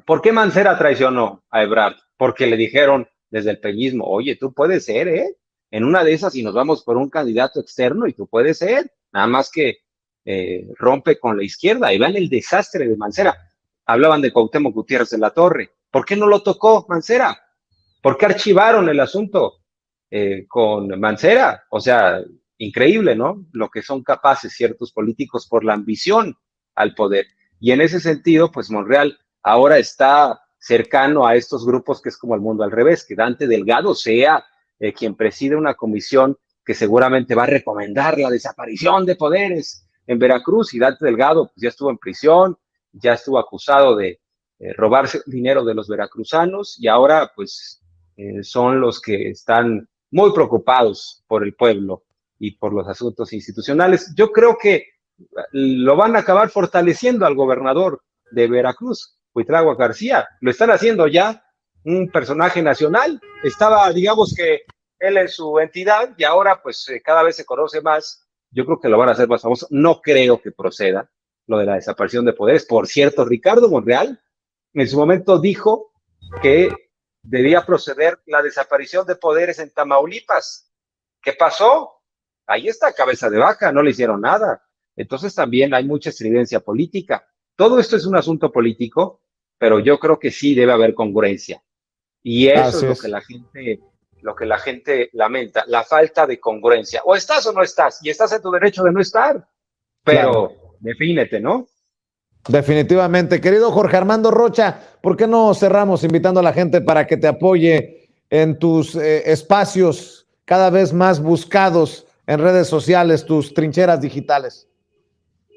¿Por qué Mancera traicionó a Ebrard? Porque le dijeron desde el peñismo, oye, tú puedes ser, en una de esas y nos vamos por un candidato externo y tú puedes ser, nada más que rompe con la izquierda. Y vean el desastre de Mancera. Hablaban de Cuauhtémoc Gutiérrez de la Torre. ¿Por qué no lo tocó Mancera? ¿Por qué archivaron el asunto con Mancera? O sea, increíble, ¿no? Lo que son capaces ciertos políticos por la ambición al poder. Y en ese sentido, pues Monreal ahora está cercano a estos grupos que es como el mundo al revés, que Dante Delgado sea quien preside una comisión que seguramente va a recomendar la desaparición de poderes en Veracruz, y Dante Delgado pues ya estuvo en prisión, ya estuvo acusado de robarse dinero de los veracruzanos, y ahora pues son los que están muy preocupados por el pueblo y por los asuntos institucionales. Yo creo que lo van a acabar fortaleciendo al gobernador de Veracruz, Cuitlagua García. Lo están haciendo ya un personaje nacional. Estaba, digamos que él en su entidad, y ahora pues cada vez se conoce más. Yo creo que lo van a hacer más famoso. No creo que proceda lo de la desaparición de poderes. Por cierto, Ricardo Monreal en su momento dijo que debía proceder la desaparición de poderes en Tamaulipas. ¿Qué pasó? Ahí está cabeza de vaca, no le hicieron nada. Entonces también hay mucha estridencia política. Todo esto es un asunto político, pero yo creo que sí debe haber congruencia. Y eso es lo que la gente lamenta, la falta de congruencia. O estás o no estás, y estás en tu derecho de no estar, pero claro, defínete, ¿no? Definitivamente. Querido Jorge Armando Rocha, ¿por qué no cerramos invitando a la gente para que te apoye en tus espacios cada vez más buscados en redes sociales, tus trincheras digitales?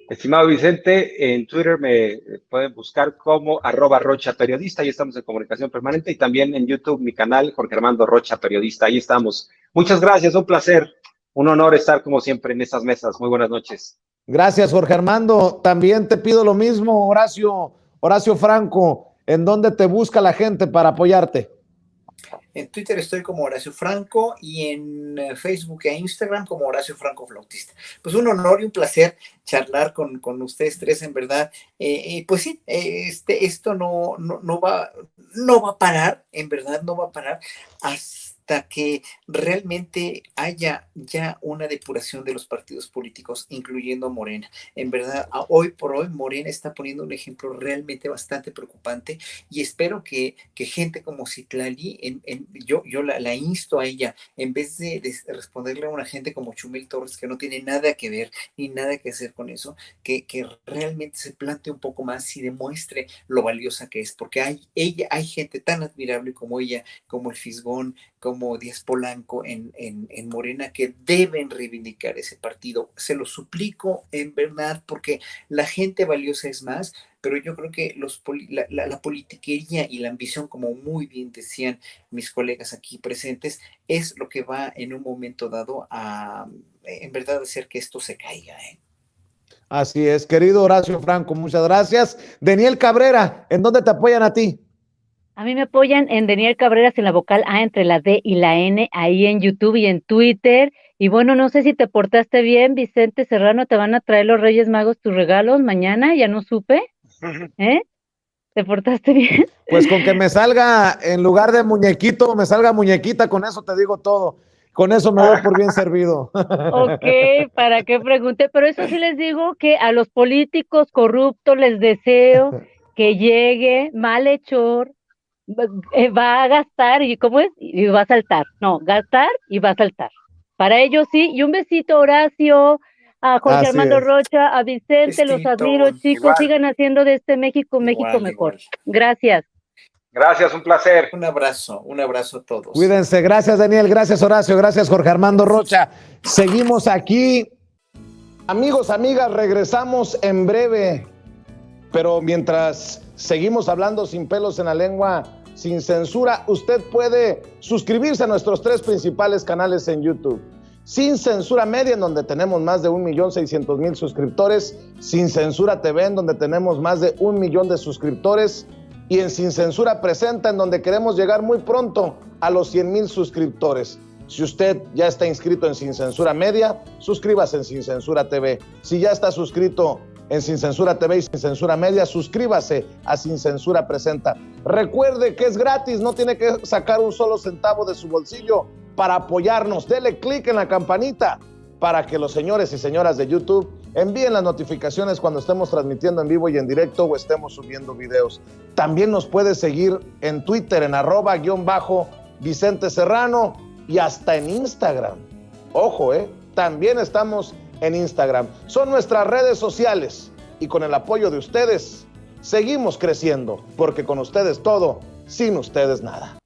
Estimado Vicente, en Twitter me pueden buscar como @Rocha Periodista, ahí estamos en comunicación permanente, y también en YouTube mi canal, Jorge Armando Rocha Periodista, ahí estamos. Muchas gracias, un placer, un honor estar como siempre en estas mesas. Muy buenas noches. Gracias, Jorge Armando. También te pido lo mismo, Horacio Franco, ¿en dónde te busca la gente para apoyarte? En Twitter estoy como Horacio Franco y en Facebook e Instagram como Horacio Franco Flautista. Pues un honor y un placer charlar con ustedes tres, en verdad. Pues sí, esto no va a parar, en verdad no va a parar hasta que realmente haya ya una depuración de los partidos políticos, incluyendo Morena. En verdad, hoy por hoy, Morena está poniendo un ejemplo realmente bastante preocupante, y espero que gente como Citlali, yo la insto a ella, en vez de responderle a una gente como Chumel Torres, que no tiene nada que ver ni nada que hacer con eso, que realmente se plantee un poco más y demuestre lo valiosa que es, porque hay gente tan admirable como ella, como el Fisgón, como Díaz Polanco en Morena, que deben reivindicar ese partido. Se lo suplico en verdad, porque la gente valiosa es más, pero yo creo que la politiquería y la ambición, como muy bien decían mis colegas aquí presentes, es lo que va en un momento dado a, en verdad, hacer que esto se caiga, ¿eh? Así es, querido Horacio Franco, muchas gracias. Daniel Cabrera, ¿en dónde te apoyan a ti? A mí me apoyan en Daniel Cabrera sin la vocal A entre la D y la N, ahí en YouTube y en Twitter. Y bueno, no sé si te portaste bien, Vicente Serrano, ¿te van a traer los Reyes Magos tus regalos mañana? Ya no supe, ¿eh? ¿Te portaste bien? Pues con que me salga, en lugar de muñequito, me salga muñequita, con eso te digo todo. Con eso me doy por bien servido. Ok, ¿para qué pregunté? Pero eso sí les digo, que a los políticos corruptos les deseo que llegue malhechor va a gastar y ¿cómo es? Y va a saltar. No, gastar y va a saltar. Para ellos sí. Y un besito, Horacio, a Jorge Así Armando es. Rocha, a Vicente, los Besito, admiro, chicos. igual. Sigan haciendo de este México Igual, mejor. igual. Gracias. Gracias, un placer. Un abrazo a todos. Cuídense. Gracias, Daniel. Gracias, Horacio. Gracias, Jorge Armando Rocha. Seguimos aquí. Amigos, amigas, regresamos en breve. Pero mientras seguimos hablando sin pelos en la lengua, sin censura, usted puede suscribirse a nuestros 3 principales canales en YouTube. Sin Censura Media, en donde tenemos más de 1.600.000 suscriptores. Sin Censura TV, en donde tenemos más de 1 millón de suscriptores. Y en Sin Censura Presenta, en donde queremos llegar muy pronto a los 100,000 suscriptores. Si usted ya está inscrito en Sin Censura Media, suscríbase en Sin Censura TV. Si ya está suscrito en Sin Censura TV y Sin Censura Media, suscríbase a Sin Censura Presenta. Recuerde que es gratis, no tiene que sacar un solo centavo de su bolsillo para apoyarnos. Dele clic en la campanita para que los señores y señoras de YouTube envíen las notificaciones cuando estemos transmitiendo en vivo y en directo o estemos subiendo videos. También nos puede seguir en Twitter en @Vicente Serrano y hasta en Instagram. Ojo, también estamos en Instagram. Son nuestras redes sociales y con el apoyo de ustedes seguimos creciendo, porque con ustedes todo, sin ustedes nada.